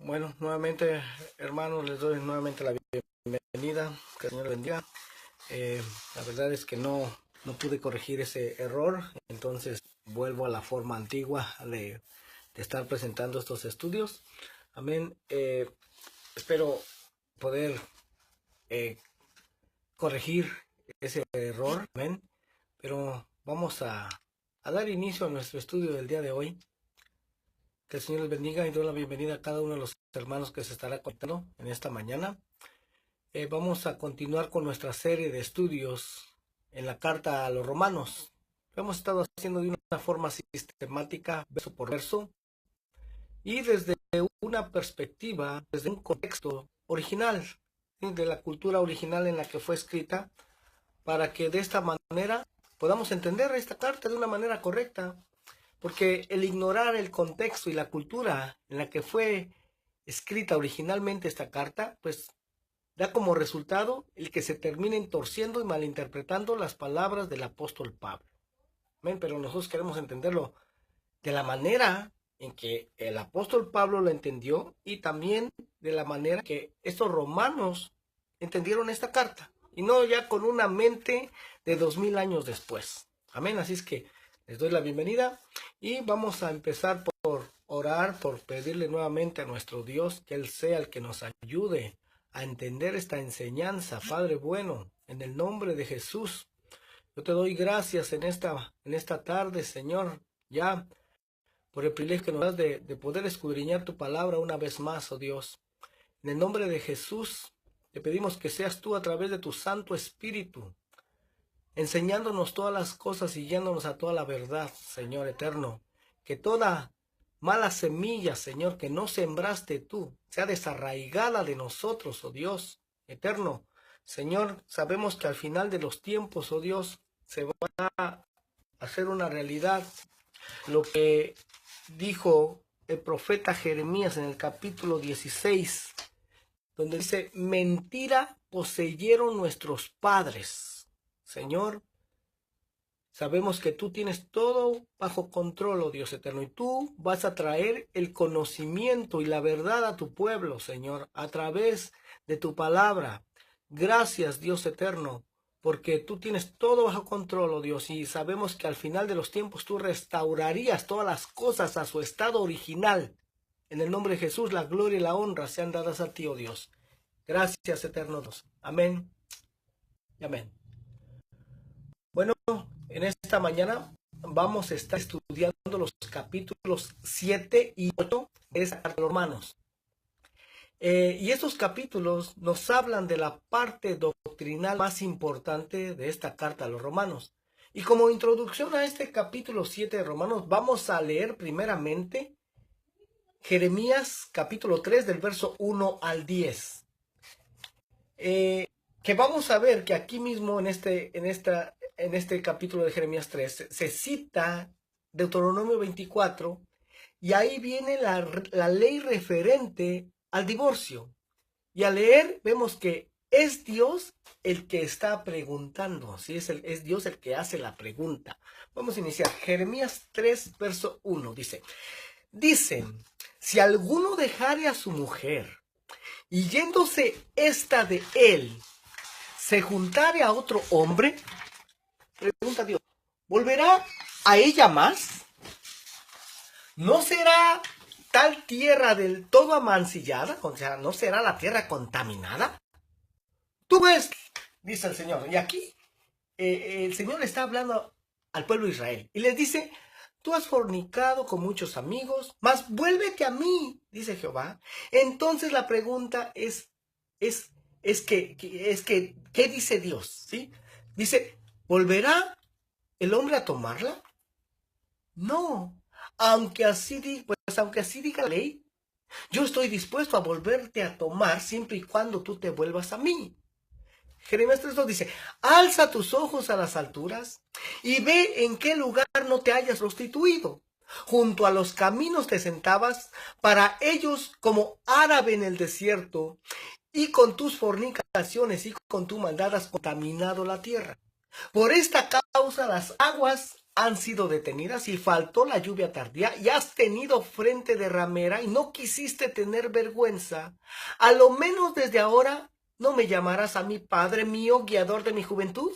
Bueno, nuevamente, hermanos, les doy nuevamente la bienvenida. Que el Señor les bendiga. La verdad es que no pude corregir ese error, entonces vuelvo a la forma antigua de estar presentando estos estudios. Amén. Espero poder eh, corregir ese error. Amén. Pero vamos a dar inicio a nuestro estudio del día de hoy. Que el Señor les bendiga y doy la bienvenida a cada uno de los hermanos que se estará conectando en esta mañana. Vamos a continuar con nuestra serie de estudios en la carta a los romanos. Lo hemos estado haciendo de una forma sistemática, verso por verso, y desde una perspectiva, desde un contexto original, ¿sí? De la cultura original en la que fue escrita, para que de esta manera podamos entender esta carta de una manera correcta. Porque el ignorar el contexto y la cultura en la que fue escrita originalmente esta carta, pues da como resultado el que se terminen torciendo y malinterpretando las palabras del apóstol Pablo. ¿Ven? Pero nosotros queremos entenderlo de la manera en que el apóstol Pablo lo entendió y también de la manera que estos romanos entendieron esta carta y no ya con una mente de 2000 años después. Amén. Así es que les doy la bienvenida y vamos a empezar por orar, por pedirle nuevamente a nuestro Dios que Él sea el que nos ayude a entender esta enseñanza. Padre bueno, en el nombre de Jesús, yo te doy gracias en esta tarde, Señor, ya por el privilegio que nos das de poder escudriñar tu palabra una vez más, oh Dios. En el nombre de Jesús, te pedimos que seas tú a través de tu Santo Espíritu, enseñándonos todas las cosas y guiándonos a toda la verdad, Señor eterno. Que toda mala semilla, Señor, que no sembraste tú, sea desarraigada de nosotros, oh Dios eterno. Señor, sabemos que al final de los tiempos, oh Dios, se va a hacer una realidad lo que dijo el profeta Jeremías en el capítulo 16, donde dice: mentira poseyeron nuestros padres. Señor, sabemos que tú tienes todo bajo control, oh Dios eterno, y tú vas a traer el conocimiento y la verdad a tu pueblo, Señor, a través de tu palabra. Gracias, Dios eterno, porque tú tienes todo bajo control, oh Dios, y sabemos que al final de los tiempos tú restaurarías todas las cosas a su estado original. En el nombre de Jesús, la gloria y la honra sean dadas a ti, oh Dios. Gracias, eterno Dios. Amén y amén. Bueno, en esta mañana vamos a estar estudiando los capítulos 7 y 8 de esta carta a los romanos. Y estos capítulos nos hablan de la parte doctrinal más importante de esta carta a los romanos. Y como introducción a este capítulo 7 de Romanos, vamos a leer primeramente Jeremías capítulo 3 del verso 1 al 10. Que vamos a ver que aquí mismo en este capítulo de Jeremías 3 se cita Deuteronomio 24 y ahí viene la ley referente al divorcio. Y al leer vemos que es Dios el que está preguntando, ¿sí? Es Dios el que hace la pregunta. Vamos a iniciar. Jeremías 3, verso 1 dice: si alguno dejare a su mujer y yéndose esta de él, se juntare a otro hombre, pregunta Dios, ¿volverá a ella más? ¿No será tal tierra del todo amancillada? O sea, ¿no será la tierra contaminada? Tú ves, dice el Señor. Y aquí el Señor le está hablando al pueblo de Israel. Y les dice: tú has fornicado con muchos amigos, mas vuélvete a mí, dice Jehová. Entonces la pregunta ¿qué dice Dios? ¿Sí? Dice: ¿volverá el hombre a tomarla? No. Aunque así diga la ley, yo estoy dispuesto a volverte a tomar siempre y cuando tú te vuelvas a mí. Jeremías 3:2 dice: alza tus ojos a las alturas y ve en qué lugar no te hayas prostituido. Junto a los caminos te sentabas, para ellos como árabe en el desierto, y con tus fornicaciones y con tu maldad has contaminado la tierra. Por esta causa las aguas han sido detenidas y faltó la lluvia tardía y has tenido frente de ramera y no quisiste tener vergüenza. A lo menos desde ahora no me llamarás a mí Padre mío, guiador de mi juventud.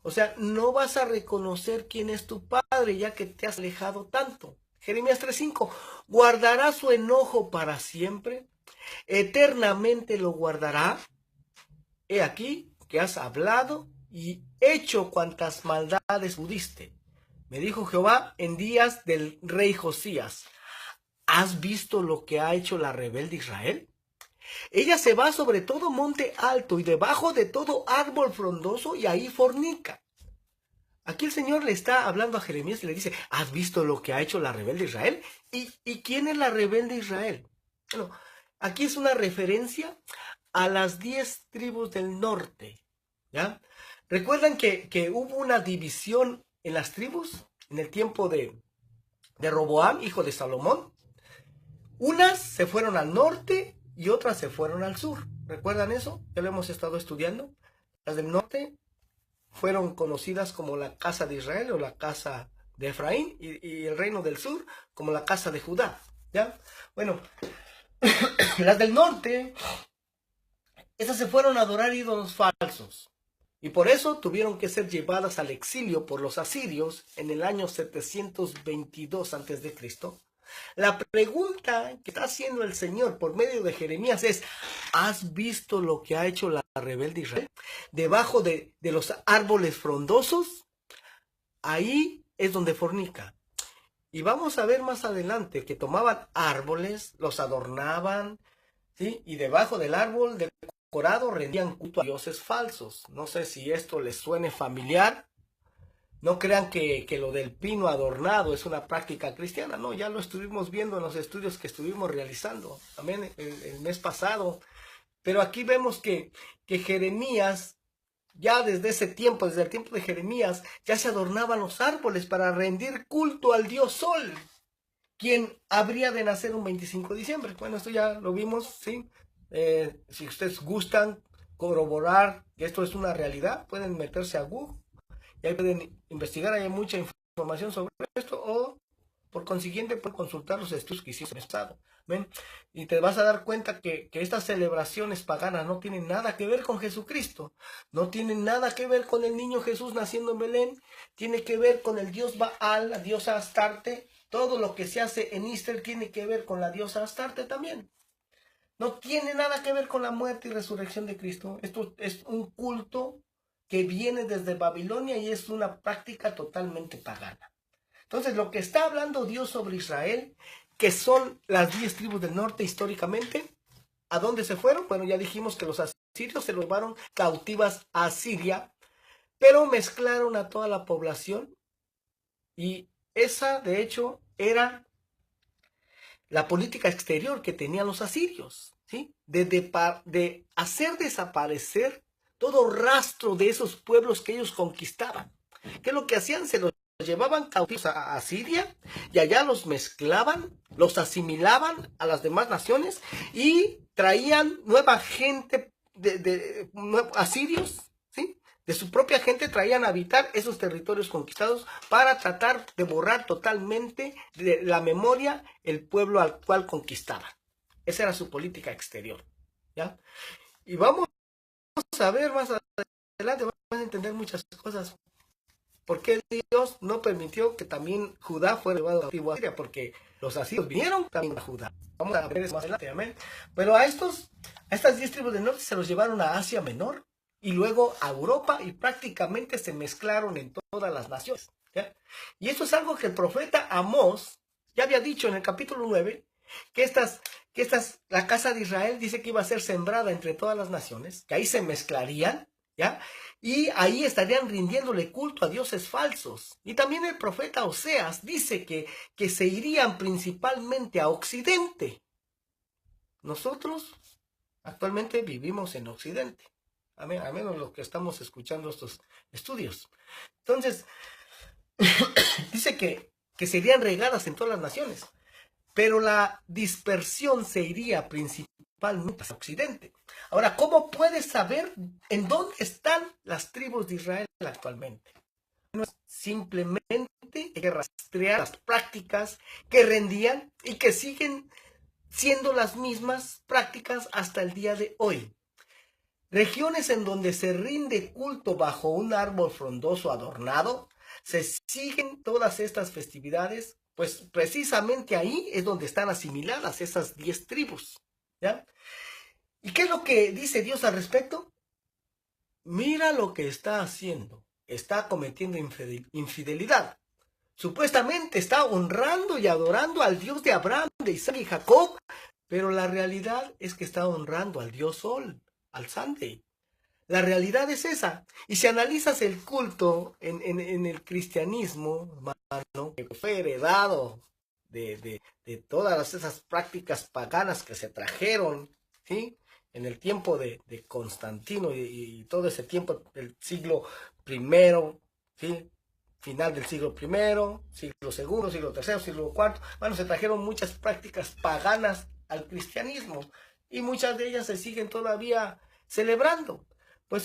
O sea, no vas a reconocer quién es tu padre ya que te has alejado tanto. Jeremías 3:5. ¿Guardará su enojo para siempre? ¿Eternamente lo guardará? He aquí que has hablado y hecho cuantas maldades pudiste. Me dijo Jehová en días del rey Josías. ¿Has visto lo que ha hecho la rebelde Israel? Ella se va sobre todo monte alto y debajo de todo árbol frondoso y ahí fornica. Aquí el Señor le está hablando a Jeremías y le dice, ¿has visto lo que ha hecho la rebelde Israel? ¿Y quién es la rebelde Israel? Bueno, aquí es una referencia a las 10 tribus del norte, ¿ya? ¿Recuerdan que hubo una división en las tribus en el tiempo de Roboam, hijo de Salomón? Unas se fueron al norte y otras se fueron al sur. ¿Recuerdan eso? Ya lo hemos estado estudiando. Las del norte fueron conocidas como la casa de Israel o la casa de Efraín y el reino del sur como la casa de Judá, ¿ya? Bueno, las del norte, esas se fueron a adorar ídolos falsos y por eso tuvieron que ser llevadas al exilio por los asirios en el año 722 a.C. La pregunta que está haciendo el Señor por medio de Jeremías es, ¿has visto lo que ha hecho la rebelde Israel? Debajo de los árboles frondosos, ahí es donde fornica. Y vamos a ver más adelante que tomaban árboles, los adornaban, ¿sí? Y debajo del árbol decorado rendían culto a dioses falsos. No sé si esto les suene familiar. No crean que lo del pino adornado es una práctica cristiana. No, ya lo estuvimos viendo en los estudios que estuvimos realizando también el mes pasado. Pero aquí vemos que Jeremías, ya desde ese tiempo, desde el tiempo de Jeremías, ya se adornaban los árboles para rendir culto al dios Sol, quien habría de nacer un 25 de diciembre. Bueno, esto ya lo vimos, ¿sí? Si ustedes gustan corroborar que esto es una realidad, pueden meterse a Google. Y ahí pueden investigar, hay mucha información sobre esto, o por consiguiente pueden consultar los estudios que hicimos en el pasado. ¿Ven? Y te vas a dar cuenta que estas celebraciones paganas no tienen nada que ver con Jesucristo, no tienen nada que ver con el niño Jesús naciendo en Belén, tiene que ver con el dios Baal, la diosa Astarte. Todo lo que se hace en Easter tiene que ver con la diosa Astarte también. No tiene nada que ver con la muerte y resurrección de Cristo. Esto es un culto que viene desde Babilonia y es una práctica totalmente pagana. Entonces, lo que está hablando Dios sobre Israel, que son las 10 tribus del norte históricamente, ¿a dónde se fueron? Bueno, ya dijimos que los asirios se los llevaron cautivas a Siria, pero mezclaron a toda la población y esa, de hecho, era la política exterior que tenían los asirios, ¿sí? De hacer desaparecer todo rastro de esos pueblos que ellos conquistaban. ¿Qué es lo que hacían? Se los llevaban cautivos a Siria y allá los mezclaban, los asimilaban a las demás naciones y traían nueva gente de asirios, ¿sí? De su propia gente traían a habitar esos territorios conquistados para tratar de borrar totalmente de la memoria el pueblo al cual conquistaban. Esa era su política exterior, ¿ya? Y vamos a ver más adelante, vamos a entender muchas cosas. ¿Por qué Dios no permitió que también Judá fuera llevado cautivo a Siria? Porque los asirios vinieron también a Judá. Vamos a ver eso más adelante, amén. Pero a estas 10 tribus del norte se los llevaron a Asia Menor y luego a Europa y prácticamente se mezclaron en todas las naciones, ¿ya? Y esto es algo que el profeta Amós ya había dicho en el capítulo 9, que la casa de Israel dice que iba a ser sembrada entre todas las naciones, que ahí se mezclarían, ¿ya? Y ahí estarían rindiéndole culto a dioses falsos. Y también el profeta Oseas dice que se irían principalmente a Occidente. Nosotros actualmente vivimos en Occidente, a menos los que estamos escuchando estos estudios. Entonces, dice que se irían regadas en todas las naciones, pero la dispersión se iría principalmente hacia Occidente. Ahora, ¿cómo puedes saber en dónde están las tribus de Israel actualmente? Bueno, simplemente hay que rastrear las prácticas que rendían y que siguen siendo las mismas prácticas hasta el día de hoy. Regiones en donde se rinde culto bajo un árbol frondoso adornado, se siguen todas estas festividades, pues precisamente ahí es donde están asimiladas esas 10 tribus, ¿ya? ¿Y qué es lo que dice Dios al respecto? Mira lo que está haciendo, está cometiendo infidelidad. Supuestamente está honrando y adorando al Dios de Abraham, de Isaac y Jacob, pero la realidad es que está honrando al Dios Sol, al Sunday. La realidad es esa. Y si analizas el culto en el cristianismo, hermano, que fue heredado de todas esas prácticas paganas que se trajeron, ¿sí? En el tiempo de Constantino y todo ese tiempo del siglo I, ¿sí? Final del siglo I, siglo II, siglo III, siglo IV. Bueno, se trajeron muchas prácticas paganas al cristianismo y muchas de ellas se siguen todavía celebrando. Pues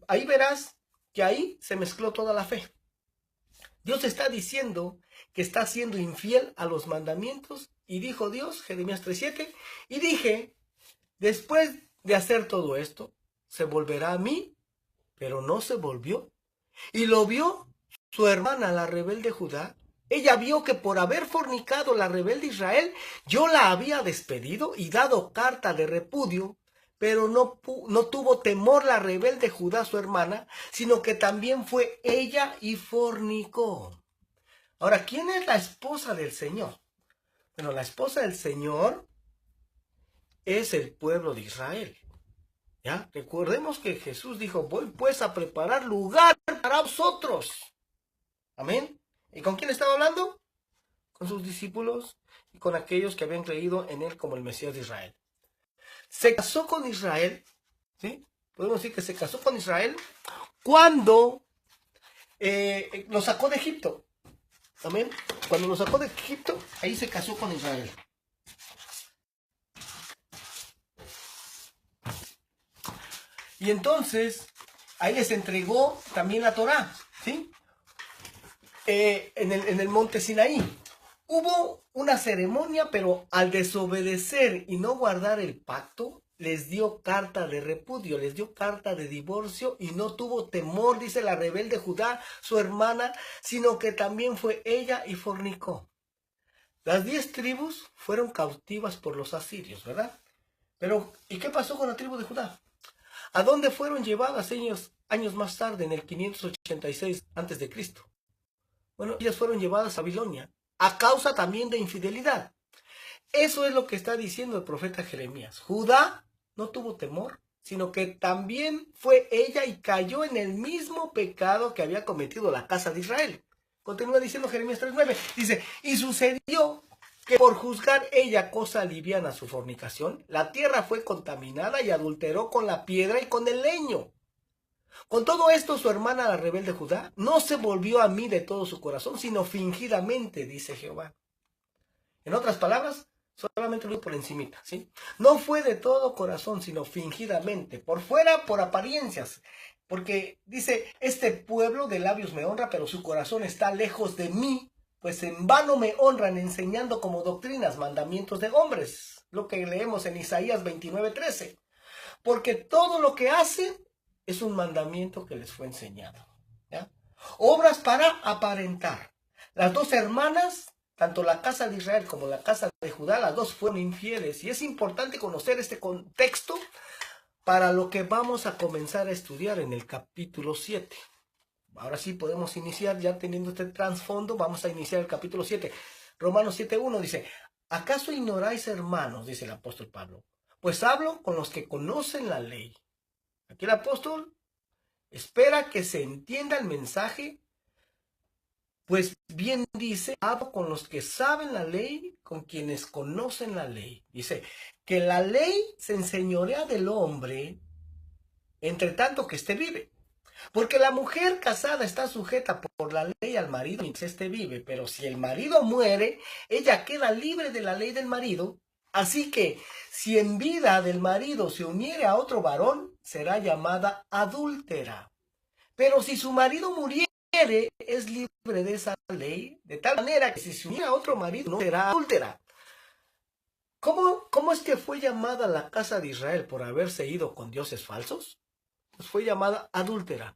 ahí verás que ahí se mezcló toda la fe. Dios está diciendo que está siendo infiel a los mandamientos y dijo Dios, Jeremías 3:7, y dije, después de hacer todo esto, se volverá a mí, pero no se volvió. Y lo vio su hermana, la rebelde Judá. Ella vio que por haber fornicado la rebelde Israel, yo la había despedido y dado carta de repudio, pero no tuvo temor la rebelde Judá, su hermana, sino que también fue ella y fornicó. Ahora, ¿quién es la esposa del Señor? Bueno, la esposa del Señor es el pueblo de Israel. ¿Ya? Recordemos que Jesús dijo, voy pues a preparar lugar para vosotros. Amén. ¿Y con quién estaba hablando? Con sus discípulos y con aquellos que habían creído en él como el Mesías de Israel. Se casó con Israel, ¿sí? Podemos decir que se casó con Israel cuando lo sacó de Egipto. Amén. Cuando lo sacó de Egipto, ahí se casó con Israel. Y entonces, ahí les entregó también la Torá, ¿sí? En el monte Sinaí. Hubo una ceremonia, pero al desobedecer y no guardar el pacto, les dio carta de repudio, les dio carta de divorcio y no tuvo temor, dice la rebelde Judá, su hermana, sino que también fue ella y fornicó. Las 10 tribus fueron cautivas por los asirios, ¿verdad? Pero, ¿y qué pasó con la tribu de Judá? ¿A dónde fueron llevadas años más tarde, en el 586 a.C.? Bueno, ellas fueron llevadas a Babilonia, a causa también de infidelidad. Eso es lo que está diciendo el profeta Jeremías. Judá no tuvo temor, sino que también fue ella y cayó en el mismo pecado que había cometido la casa de Israel. Continúa diciendo Jeremías 3:9. Dice, y sucedió que por juzgar ella cosa liviana su fornicación, la tierra fue contaminada y adulteró con la piedra y con el leño. Con todo esto, su hermana, la rebelde Judá, no se volvió a mí de todo su corazón, sino fingidamente, dice Jehová. En otras palabras, solamente lo digo por encimita, ¿sí? No fue de todo corazón, sino fingidamente, por fuera, por apariencias. Porque dice, este pueblo de labios me honra, pero su corazón está lejos de mí, pues en vano me honran enseñando como doctrinas mandamientos de hombres. Lo que leemos en Isaías 29:13. Porque todo lo que hacen es un mandamiento que les fue enseñado, ¿ya? Obras para aparentar. Las dos hermanas, tanto la casa de Israel como la casa de Judá, las dos fueron infieles. Y es importante conocer este contexto para lo que vamos a comenzar a estudiar en el capítulo 7. Ahora sí podemos iniciar, ya teniendo este trasfondo, vamos a iniciar el capítulo 7. Romanos 7:1 dice, ¿acaso ignoráis, hermanos? Dice el apóstol Pablo. Pues hablo con los que conocen la ley. Aquí el apóstol espera que se entienda el mensaje, pues bien dice, hablo con los que saben la ley, con quienes conocen la ley. Dice, que la ley se enseñorea del hombre, entre tanto que éste vive. Porque la mujer casada está sujeta por la ley al marido mientras éste vive, pero si el marido muere, ella queda libre de la ley del marido Así que, si en vida del marido se uniere a otro varón, será llamada adúltera. Pero si su marido muriere, es libre de esa ley, de tal manera que si se uniere a otro marido, no será adúltera. ¿Cómo es que fue llamada la casa de Israel por haberse ido con dioses falsos? Pues fue llamada adúltera.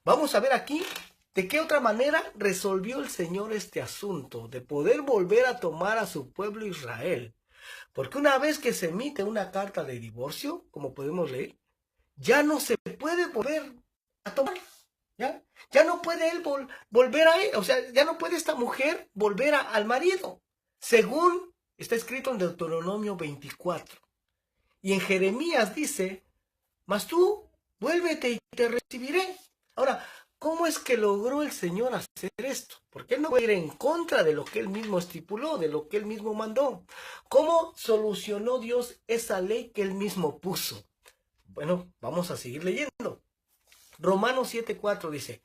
Vamos a ver aquí de qué otra manera resolvió el Señor este asunto de poder volver a tomar a su pueblo Israel. Porque una vez que se emite una carta de divorcio, como podemos leer, ya no se puede volver a tomar. Ya no puede él volver a él. O sea, ya no puede esta mujer volver al marido. Según está escrito en Deuteronomio 24. Y en Jeremías dice, mas tú vuélvete y te recibiré. Ahora, ¿cómo es que logró el Señor hacer esto? Porque él no puede ir en contra de lo que él mismo estipuló, de lo que él mismo mandó. ¿Cómo solucionó Dios esa ley que él mismo puso? Bueno, vamos a seguir leyendo. Romanos 7:4 dice,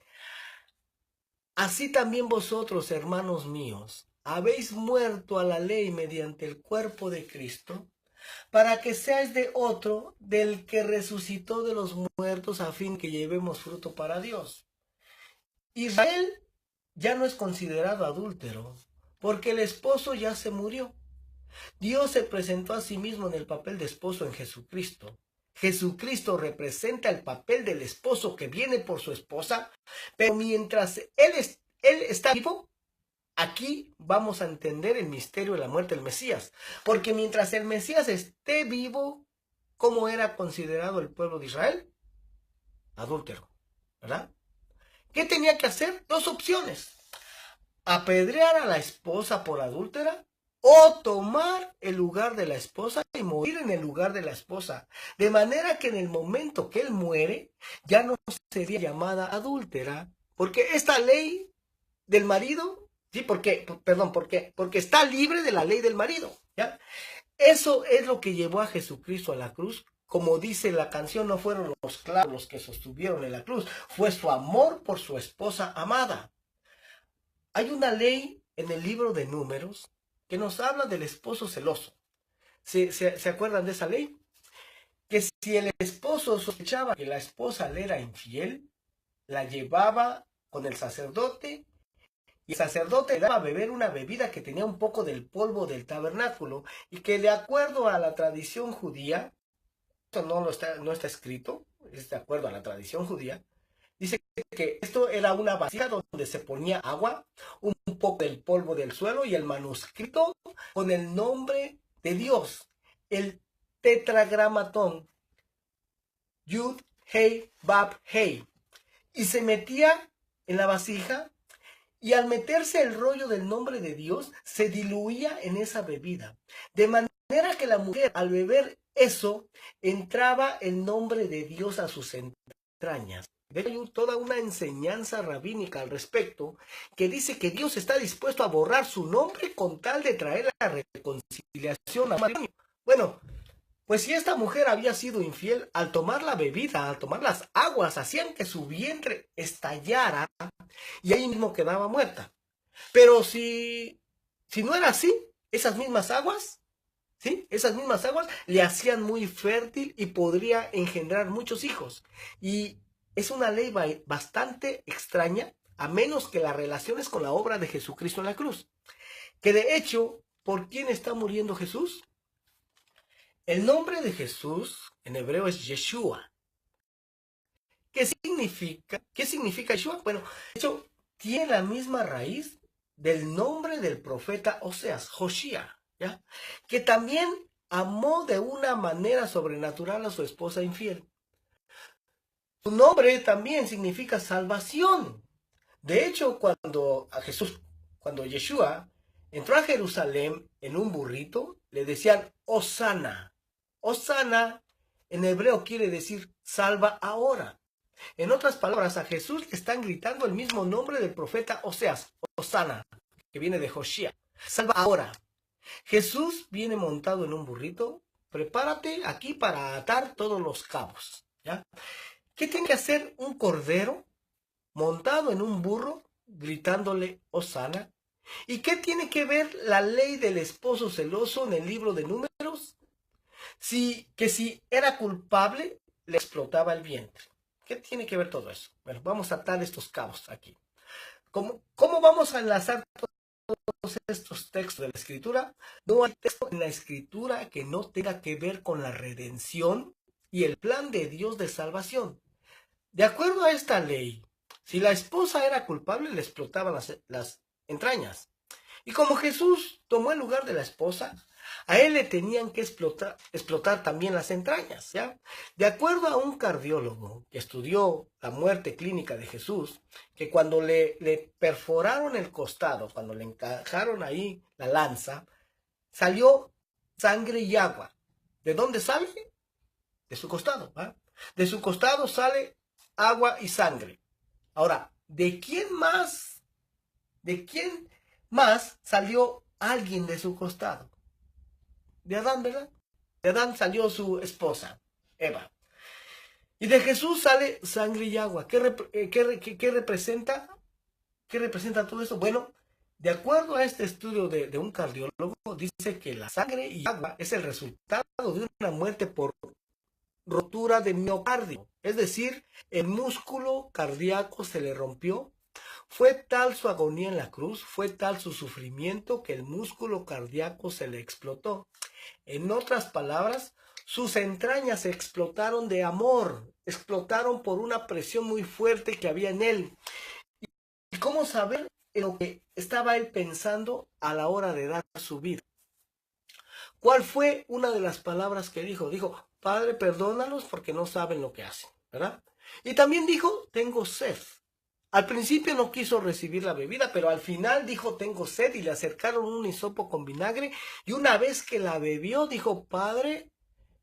así también vosotros, hermanos míos, habéis muerto a la ley mediante el cuerpo de Cristo, para que seáis de otro, del que resucitó de los muertos, a fin que llevemos fruto para Dios. Israel ya no es considerado adúltero, porque el esposo ya se murió. Dios se presentó a sí mismo en el papel de esposo en Jesucristo. Jesucristo representa el papel del esposo que viene por su esposa, pero mientras él está vivo, aquí vamos a entender el misterio de la muerte del Mesías. Porque mientras el Mesías esté vivo, ¿cómo era considerado el pueblo de Israel? Adúltero, ¿verdad? ¿Qué tenía que hacer? Dos opciones. Apedrear a la esposa por adúltera o tomar el lugar de la esposa y morir en el lugar de la esposa. De manera que en el momento que él muere, ya no sería llamada adúltera. Porque esta ley del marido, ¿sí? Porque está libre de la ley del marido, ¿ya? Eso es lo que llevó a Jesucristo a la cruz. Como dice la canción, no fueron los clavos los que sostuvieron en la cruz, fue su amor por su esposa amada. Hay una ley en el libro de Números que nos habla del esposo celoso. ¿Se acuerdan de esa ley? Que si el esposo sospechaba que la esposa le era infiel, la llevaba con el sacerdote y el sacerdote le daba a beber una bebida que tenía un poco del polvo del tabernáculo y que de acuerdo a la tradición judía, esto no está escrito, es de acuerdo a la tradición judía, dice que esto era una vasija donde se ponía agua, un poco del polvo del suelo y el manuscrito con el nombre de Dios, el tetragramatón, Yud, Hei, Bab, Hei. Y se metía en la vasija y al meterse el rollo del nombre de Dios se diluía en esa bebida. De manera que la mujer al beber eso entraba el nombre de Dios a sus entrañas. Hay toda una enseñanza rabínica al respecto que dice que Dios está dispuesto a borrar su nombre con tal de traer la reconciliación al matrimonio. Bueno, pues si esta mujer había sido infiel, al tomar la bebida, al tomar las aguas, hacían que su vientre estallara y ahí mismo quedaba muerta. Pero si no era así, esas mismas aguas, ¿sí? Esas mismas aguas le hacían muy fértil y podría engendrar muchos hijos. Y es una ley bastante extraña, a menos que la relaciones con la obra de Jesucristo en la cruz. Que de hecho, ¿por quién está muriendo Jesús? El nombre de Jesús en hebreo es Yeshua. ¿Qué significa Yeshua? Bueno, de hecho, tiene la misma raíz del nombre del profeta Oseas, Joshía, ¿ya? Que también amó de una manera sobrenatural a su esposa infiel. Su nombre también significa salvación. De hecho, cuando Yeshua entró a Jerusalén en un burrito, le decían Hosana. Hosana en hebreo quiere decir salva ahora. En otras palabras, a Jesús le están gritando el mismo nombre del profeta Oseas, Hosana, que viene de Joshía. Salva ahora. Jesús viene montado en un burrito. Prepárate aquí para atar todos los cabos, ¿ya? ¿Qué tiene que hacer un cordero montado en un burro gritándole Hosana? ¿Y qué tiene que ver la ley del esposo celoso en el libro de Números? que si era culpable, le explotaba el vientre. ¿Qué tiene que ver todo eso? Bueno, vamos a atar estos cabos aquí. ¿Cómo vamos a enlazar todos estos textos de la Escritura? No hay texto en la Escritura que no tenga que ver con la redención y el plan de Dios de salvación. De acuerdo a esta ley, si la esposa era culpable, le explotaban las entrañas. Y como Jesús tomó el lugar de la esposa, a él le tenían que explotar también las entrañas, ¿ya? De acuerdo a un cardiólogo que estudió la muerte clínica de Jesús, que cuando le perforaron el costado, cuando le encajaron ahí la lanza, salió sangre y agua. ¿De dónde sale? De su costado, ¿va? De su costado sale agua y sangre. Ahora, ¿de quién más salió alguien de su costado? De Adán, ¿verdad? De Adán salió su esposa, Eva. Y de Jesús sale sangre y agua. ¿Qué representa? ¿Qué representa todo eso? Bueno, de acuerdo a este estudio de un cardiólogo, dice que la sangre y agua es el resultado de una muerte por rotura de miocardio. Es decir, el músculo cardíaco se le rompió. Fue tal su agonía en la cruz, fue tal su sufrimiento que el músculo cardíaco se le explotó. En otras palabras, sus entrañas explotaron de amor, explotaron por una presión muy fuerte que había en él. ¿Y cómo saber en lo que estaba él pensando a la hora de dar su vida? ¿Cuál fue una de las palabras que dijo? Dijo, Padre, perdónalos porque no saben lo que hacen, ¿verdad? Y también dijo, tengo sed. Al principio no quiso recibir la bebida, pero al final dijo, tengo sed, y le acercaron un hisopo con vinagre, y una vez que la bebió, dijo, Padre,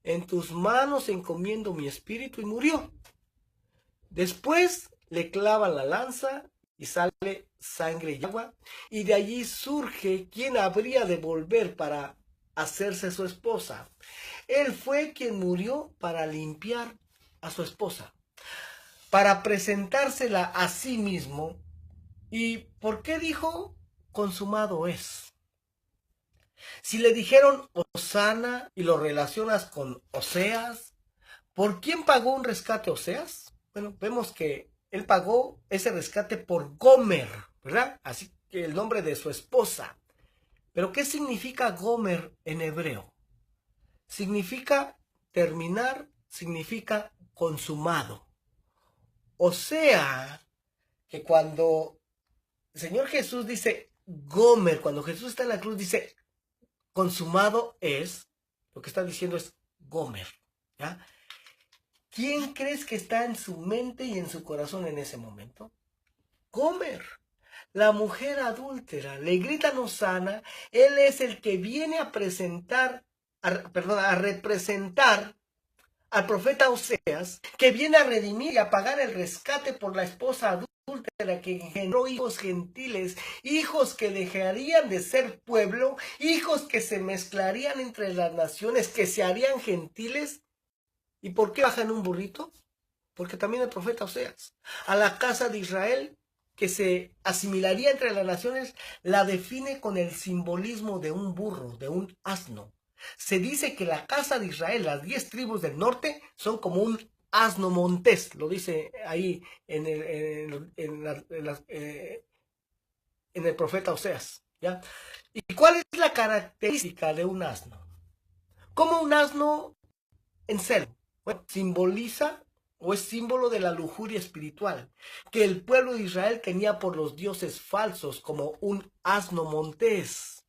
en tus manos encomiendo mi espíritu, y murió. Después le clavan la lanza y sale sangre y agua, y de allí surge quien habría de volver para hacerse su esposa. Él fue quien murió para limpiar a su esposa, para presentársela a sí mismo. ¿Y por qué dijo consumado es? Si le dijeron Hosana y lo relacionas con Oseas, ¿por quién pagó un rescate Oseas? Bueno, vemos que él pagó ese rescate por Gomer, ¿verdad? Así que el nombre de su esposa. Pero ¿qué significa Gomer en hebreo? Significa terminar, significa consumado. O sea, que cuando el Señor Jesús dice Gomer, cuando Jesús está en la cruz dice consumado es, lo que está diciendo es Gomer, ¿ya? ¿Quién crees que está en su mente y en su corazón en ese momento? Gomer, la mujer adúltera. Le gritan Hosana, él es el que viene a representar al profeta Oseas, que viene a redimir y a pagar el rescate por la esposa adúltera que engendró hijos gentiles, hijos que dejarían de ser pueblo, hijos que se mezclarían entre las naciones, que se harían gentiles. ¿Y por qué baja en un burrito? Porque también el profeta Oseas, a la casa de Israel, que se asimilaría entre las naciones, la define con el simbolismo de un burro, de un asno. Se dice que la casa de Israel, las 10 tribus del norte, son como un asno montés, lo dice ahí en el profeta Oseas, ¿ya? ¿Y cuál es la característica de un asno? Como un asno en celo, bueno, simboliza o es símbolo de la lujuria espiritual que el pueblo de Israel tenía por los dioses falsos, como un asno montés.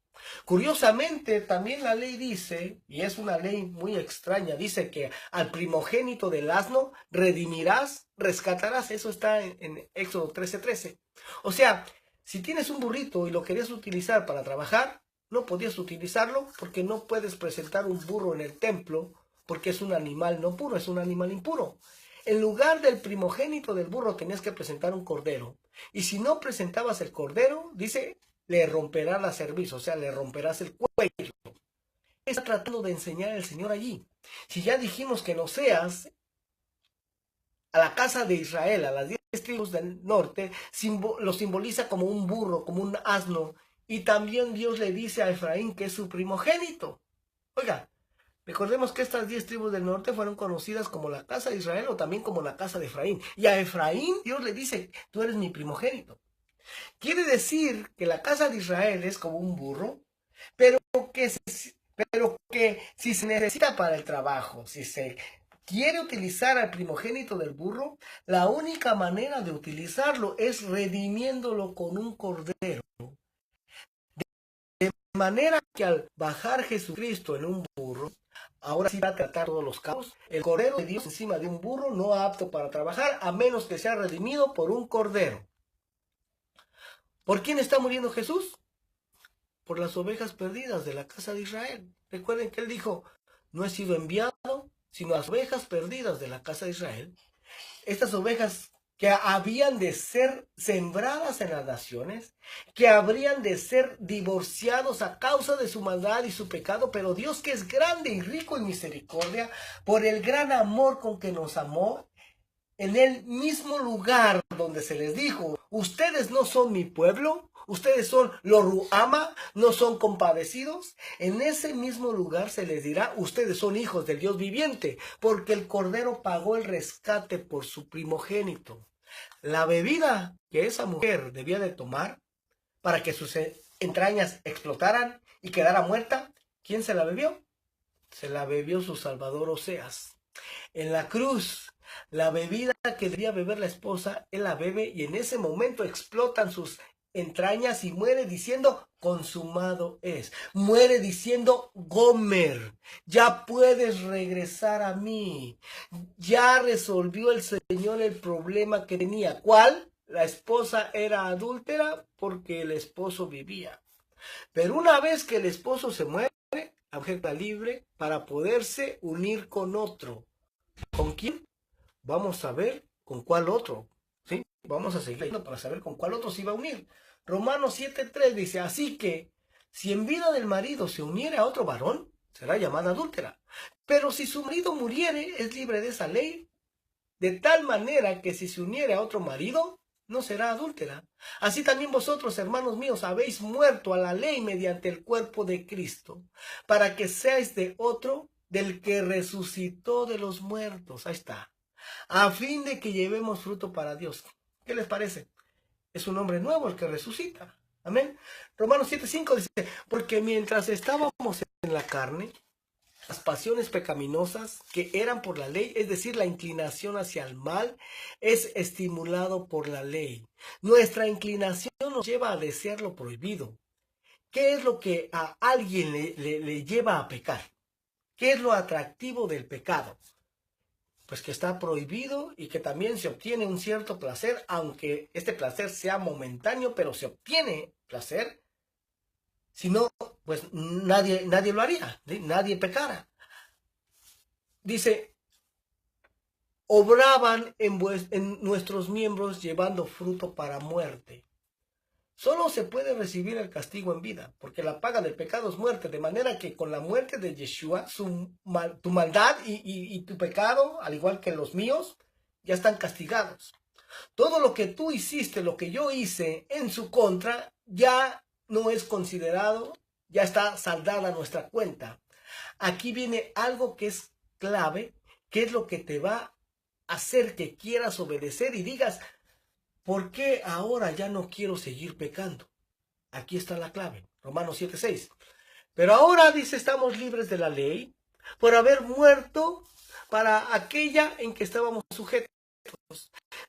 Curiosamente, también la ley dice, y es una ley muy extraña, dice que al primogénito del asno redimirás, rescatarás. Eso está en Éxodo 13:13. O sea, si tienes un burrito y lo querías utilizar para trabajar, no podías utilizarlo porque no puedes presentar un burro en el templo, porque es un animal no puro, es un animal impuro. En lugar del primogénito del burro tenías que presentar un cordero. Y si no presentabas el cordero, dice, le romperás la cerviz, o sea, le romperás el cuello. ¿Qué está tratando de enseñar el Señor allí? Si ya dijimos que no seas a la casa de Israel, a las 10 tribus del norte, lo simboliza como un burro, como un asno. Y también Dios le dice a Efraín que es su primogénito. Oiga, Recordemos que estas 10 tribus del norte fueron conocidas como la casa de Israel o también como la casa de Efraín. Y a Efraín Dios le dice, tú eres mi primogénito. Quiere decir que la casa de Israel es como un burro, pero que si se necesita para el trabajo, si se quiere utilizar al primogénito del burro, la única manera de utilizarlo es redimiéndolo con un cordero. De manera que al bajar Jesucristo en un burro, ahora sí va a tratar todos los cabos, el cordero de Dios encima de un burro no apto para trabajar, a menos que sea redimido por un cordero. ¿Por quién está muriendo Jesús? Por las ovejas perdidas de la casa de Israel. Recuerden que él dijo, no he sido enviado, sino a las ovejas perdidas de la casa de Israel. Estas ovejas que habían de ser sembradas en las naciones, que habrían de ser divorciados a causa de su maldad y su pecado, pero Dios, que es grande y rico en misericordia, por el gran amor con que nos amó, en el mismo lugar donde se les dijo, ustedes no son mi pueblo, ustedes son los Ruama, no son compadecidos, en ese mismo lugar se les dirá, ustedes son hijos del Dios viviente, porque el Cordero pagó el rescate por su primogénito. La bebida que esa mujer debía de tomar para que sus entrañas explotaran y quedara muerta, ¿quién se la bebió? Se la bebió su Salvador Oseas. En la cruz, la bebida que debía beber la esposa, él la bebe y en ese momento explotan sus entrañas y muere diciendo, consumado es. Muere diciendo, Gomer, ya puedes regresar a mí. Ya resolvió el Señor el problema que tenía. ¿Cuál? La esposa era adúltera porque el esposo vivía. Pero una vez que el esposo se muere, la mujer está libre para poderse unir con otro. ¿Con quién? Vamos a ver con cuál otro. ¿Sí? Vamos a seguir leyendo para saber con cuál otro se iba a unir. Romanos 7:3 dice, así que si en vida del marido se uniere a otro varón, será llamada adúltera. Pero si su marido muriere, es libre de esa ley, de tal manera que si se uniere a otro marido, no será adúltera. Así también vosotros, hermanos míos, habéis muerto a la ley mediante el cuerpo de Cristo, para que seáis de otro, del que resucitó de los muertos. Ahí está. A fin de que llevemos fruto para Dios. ¿Qué les parece? Es un hombre nuevo el que resucita. Amén. Romanos 7:5 dice, porque mientras estábamos en la carne, las pasiones pecaminosas que eran por la ley, es decir, la inclinación hacia el mal, es estimulado por la ley. Nuestra inclinación nos lleva a desear lo prohibido. ¿Qué es lo que a alguien le lleva a pecar? ¿Qué es lo atractivo del pecado? Pues que está prohibido y que también se obtiene un cierto placer, aunque este placer sea momentáneo, pero se obtiene placer. Si no, pues nadie lo haría, ¿sí? Nadie pecara. Dice, obraban en nuestros miembros llevando fruto para muerte. Solo se puede recibir el castigo en vida, porque la paga del pecado es muerte, de manera que con la muerte de Yeshua, tu maldad y tu pecado, al igual que los míos, ya están castigados. Todo lo que tú hiciste, lo que yo hice en su contra, ya no es considerado, ya está saldada nuestra cuenta. Aquí viene algo que es clave, que es lo que te va a hacer que quieras obedecer y digas, ¿por qué ahora ya no quiero seguir pecando? Aquí está la clave, Romanos 7:6. Pero ahora, dice, estamos libres de la ley por haber muerto para aquella en que estábamos sujetos.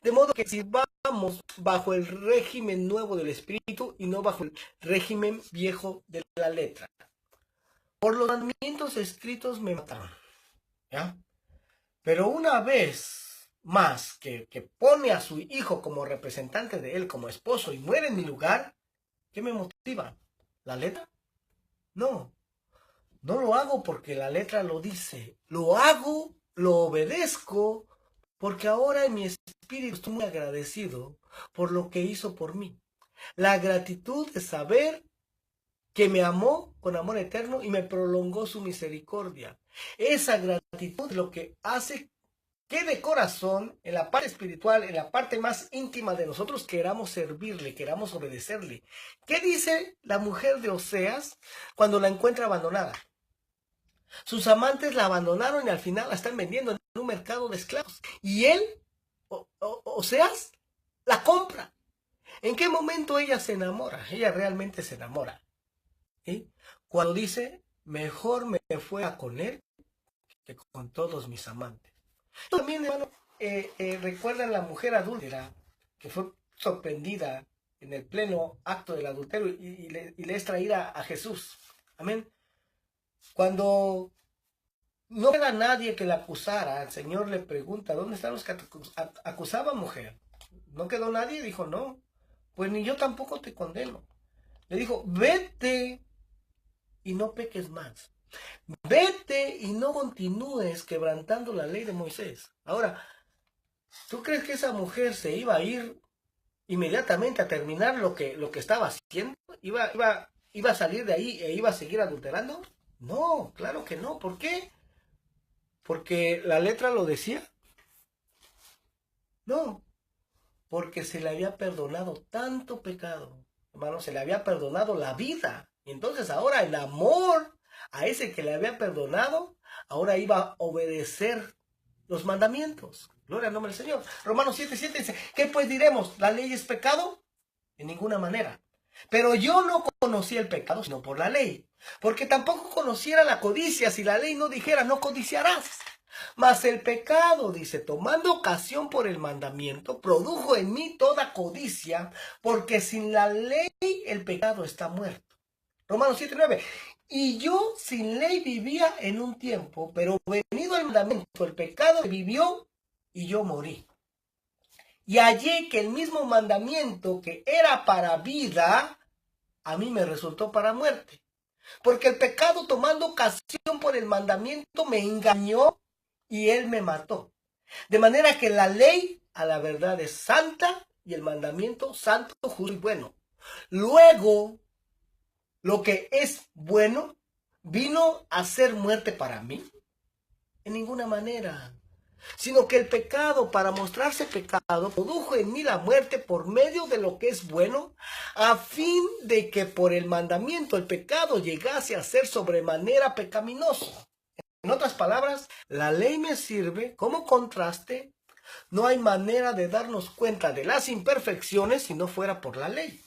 De modo que sirvamos bajo el régimen nuevo del Espíritu y no bajo el régimen viejo de la letra. Por los mandamientos escritos me mataron. ¿Ya? Pero una vez más que pone a su hijo como representante de él, como esposo, y muere en mi lugar, ¿qué me motiva? ¿La letra? No. No lo hago porque la letra lo dice. Lo hago, lo obedezco, porque ahora en mi espíritu estoy muy agradecido por lo que hizo por mí. La gratitud de saber que me amó con amor eterno y me prolongó su misericordia. Esa gratitud es lo que hace que de corazón, en la parte espiritual, en la parte más íntima de nosotros, queramos servirle, queramos obedecerle. ¿Qué dice la mujer de Oseas cuando la encuentra abandonada? Sus amantes la abandonaron y al final la están vendiendo en un mercado de esclavos. Y él, Oseas, la compra. ¿En qué momento ella se enamora? Ella realmente se enamora. ¿Sí? Cuando dice, mejor me fuera con él que con todos mis amantes. También, hermano, recuerdan la mujer adúltera que fue sorprendida en el pleno acto del adulterio y le es traída a Jesús. Amén. Cuando no queda nadie que la acusara, el Señor le pregunta, ¿dónde están los que acusaban, mujer? ¿No quedó nadie? Dijo, no, pues ni yo tampoco te condeno. Le dijo, vete y no peques más. Vete y no continúes quebrantando la ley de Moisés. Ahora, ¿tú crees que esa mujer se iba a ir inmediatamente a terminar lo que estaba haciendo? ¿Iba a salir de ahí e iba a seguir adulterando? No, claro que no. ¿Por qué? ¿Porque la letra lo decía? No, porque se le había perdonado tanto pecado. Hermano, se le había perdonado la vida. Y entonces ahora el amor a ese que le había perdonado, ahora iba a obedecer los mandamientos. Gloria al nombre del Señor. Romanos 7:7 dice, ¿qué pues diremos? ¿La ley es pecado? En ninguna manera. Pero yo no conocía el pecado sino por la ley, porque tampoco conociera la codicia si la ley no dijera no codiciarás. Mas el pecado, dice, tomando ocasión por el mandamiento, produjo en mí toda codicia, porque sin la ley el pecado está muerto. Romanos 7:9. Y yo sin ley vivía en un tiempo, pero venido el mandamiento, el pecado vivió y yo morí. Y hallé que el mismo mandamiento que era para vida, a mí me resultó para muerte. Porque el pecado tomando ocasión por el mandamiento me engañó y él me mató. De manera que la ley a la verdad es santa y el mandamiento santo, justo y bueno. Luego, lo que es bueno vino a ser muerte para mí. En ninguna manera. Sino que el pecado, para mostrarse pecado, produjo en mí la muerte por medio de lo que es bueno, a fin de que por el mandamiento el pecado llegase a ser sobremanera pecaminoso. En otras palabras, la ley me sirve como contraste. No hay manera de darnos cuenta de las imperfecciones si no fuera por la ley.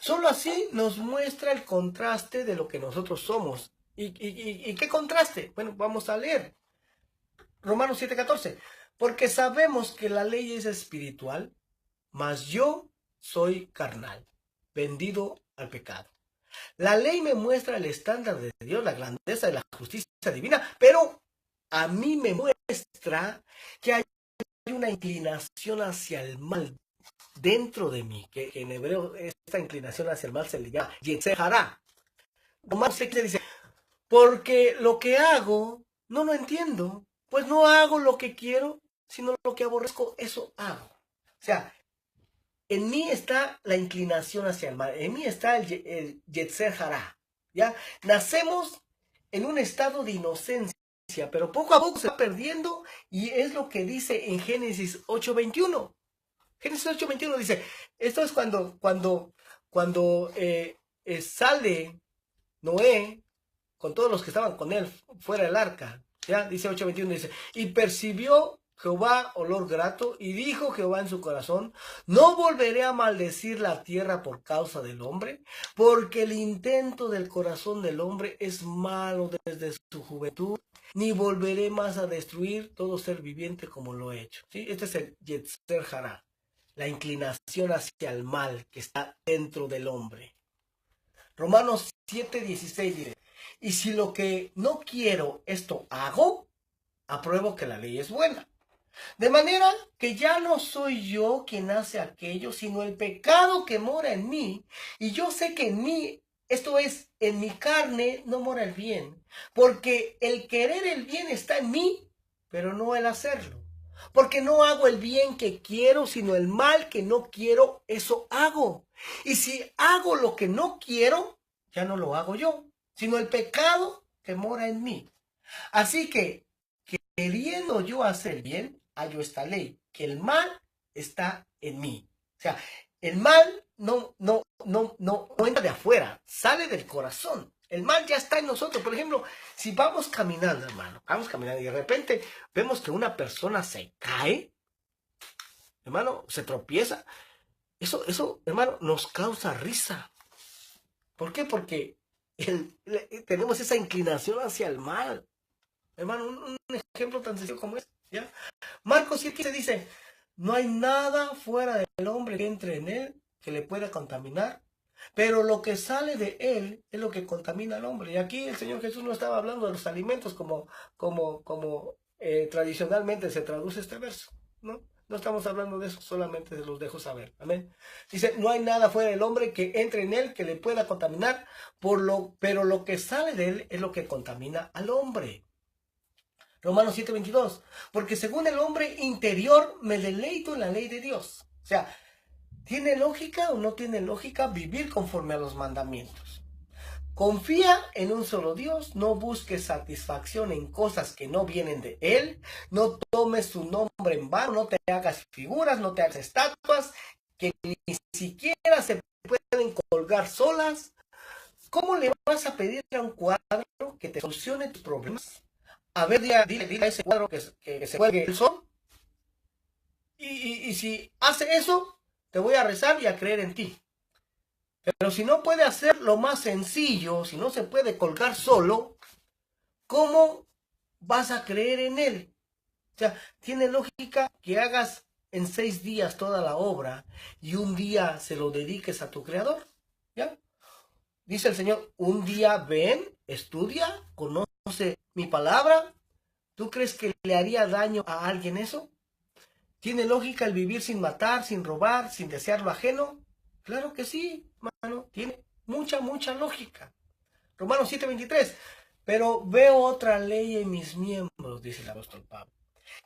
Solo así nos muestra el contraste de lo que nosotros somos. ¿Y qué contraste? Bueno, vamos a leer. Romanos 7:14. Porque sabemos que la ley es espiritual, mas yo soy carnal, vendido al pecado. La ley me muestra el estándar de Dios, la grandeza de la justicia divina, pero a mí me muestra que hay una inclinación hacia el mal dentro de mí, que en hebreo esta inclinación hacia el mal se le llama Yetzer Hará. Romanos 6 dice, porque lo que hago no lo entiendo, pues no hago lo que quiero, sino lo que aborrezco, eso hago. O sea, en mí está la inclinación hacia el mal, en mí está el Yetzer Hará. ¿Ya? Nacemos en un estado de inocencia, pero poco a poco se va perdiendo y es lo que dice en Génesis 8:21. Génesis 8:21 dice, esto es cuando sale Noé con todos los que estaban con él fuera del arca. Ya, dice 8:21, dice, y percibió Jehová olor grato, y dijo Jehová en su corazón, no volveré a maldecir la tierra por causa del hombre, porque el intento del corazón del hombre es malo desde su juventud, ni volveré más a destruir todo ser viviente como lo he hecho. ¿Sí? Este es el Yetzer Hará, la inclinación hacia el mal que está dentro del hombre. Romanos 7:16 dice, y si lo que no quiero esto hago, apruebo que la ley es buena. De manera que ya no soy yo quien hace aquello, sino el pecado que mora en mí. Y yo sé que en mí, esto es, en mi carne, no mora el bien. Porque el querer el bien está en mí, pero no el hacerlo. Porque no hago el bien que quiero, sino el mal que no quiero, eso hago. Y si hago lo que no quiero, ya no lo hago yo, sino el pecado que mora en mí. Así que, queriendo yo hacer el bien, hallo esta ley, que el mal está en mí. O sea, el mal no entra de afuera, sale del corazón. El mal ya está en nosotros. Por ejemplo, si vamos caminando, hermano, vamos caminando y de repente vemos que una persona se cae, hermano, se tropieza. Eso, hermano, nos causa risa. ¿Por qué? Porque tenemos esa inclinación hacia el mal. Hermano, un ejemplo tan sencillo como es, ¿ya? Marcos 7:15 dice, no hay nada fuera del hombre que entre en él que le pueda contaminar, pero lo que sale de él es lo que contamina al hombre. Y aquí el Señor Jesús no estaba hablando de los alimentos como tradicionalmente se traduce este verso, ¿no? No estamos hablando de eso, solamente se los dejo saber. Amén. Dice, no hay nada fuera del hombre que entre en él que le pueda contaminar, pero lo que sale de él es lo que contamina al hombre. Romanos 7:22, porque según el hombre interior me deleito en la ley de Dios. O sea, ¿tiene lógica o no tiene lógica vivir conforme a los mandamientos? Confía en un solo Dios, no busques satisfacción en cosas que no vienen de Él, no tomes su nombre en vano, no te hagas figuras, no te hagas estatuas, que ni siquiera se pueden colgar solas. ¿Cómo le vas a pedir a un cuadro que te solucione tus problemas? A ver, dile a ese cuadro que se cuelgue el sol. Y si hace eso, te voy a rezar y a creer en ti. Pero si no puede hacer lo más sencillo, si no se puede colgar solo, ¿cómo vas a creer en él? O sea, tiene lógica que hagas en 6 días toda la obra y un día se lo dediques a tu creador. ¿Ya? Dice el Señor, un día ven, estudia, conoce mi palabra. ¿Tú crees que le haría daño a alguien eso? ¿Tiene lógica el vivir sin matar, sin robar, sin desear lo ajeno? Claro que sí, hermano, tiene mucha lógica. Romanos 7:23, pero veo otra ley en mis miembros, dice el apóstol Pablo,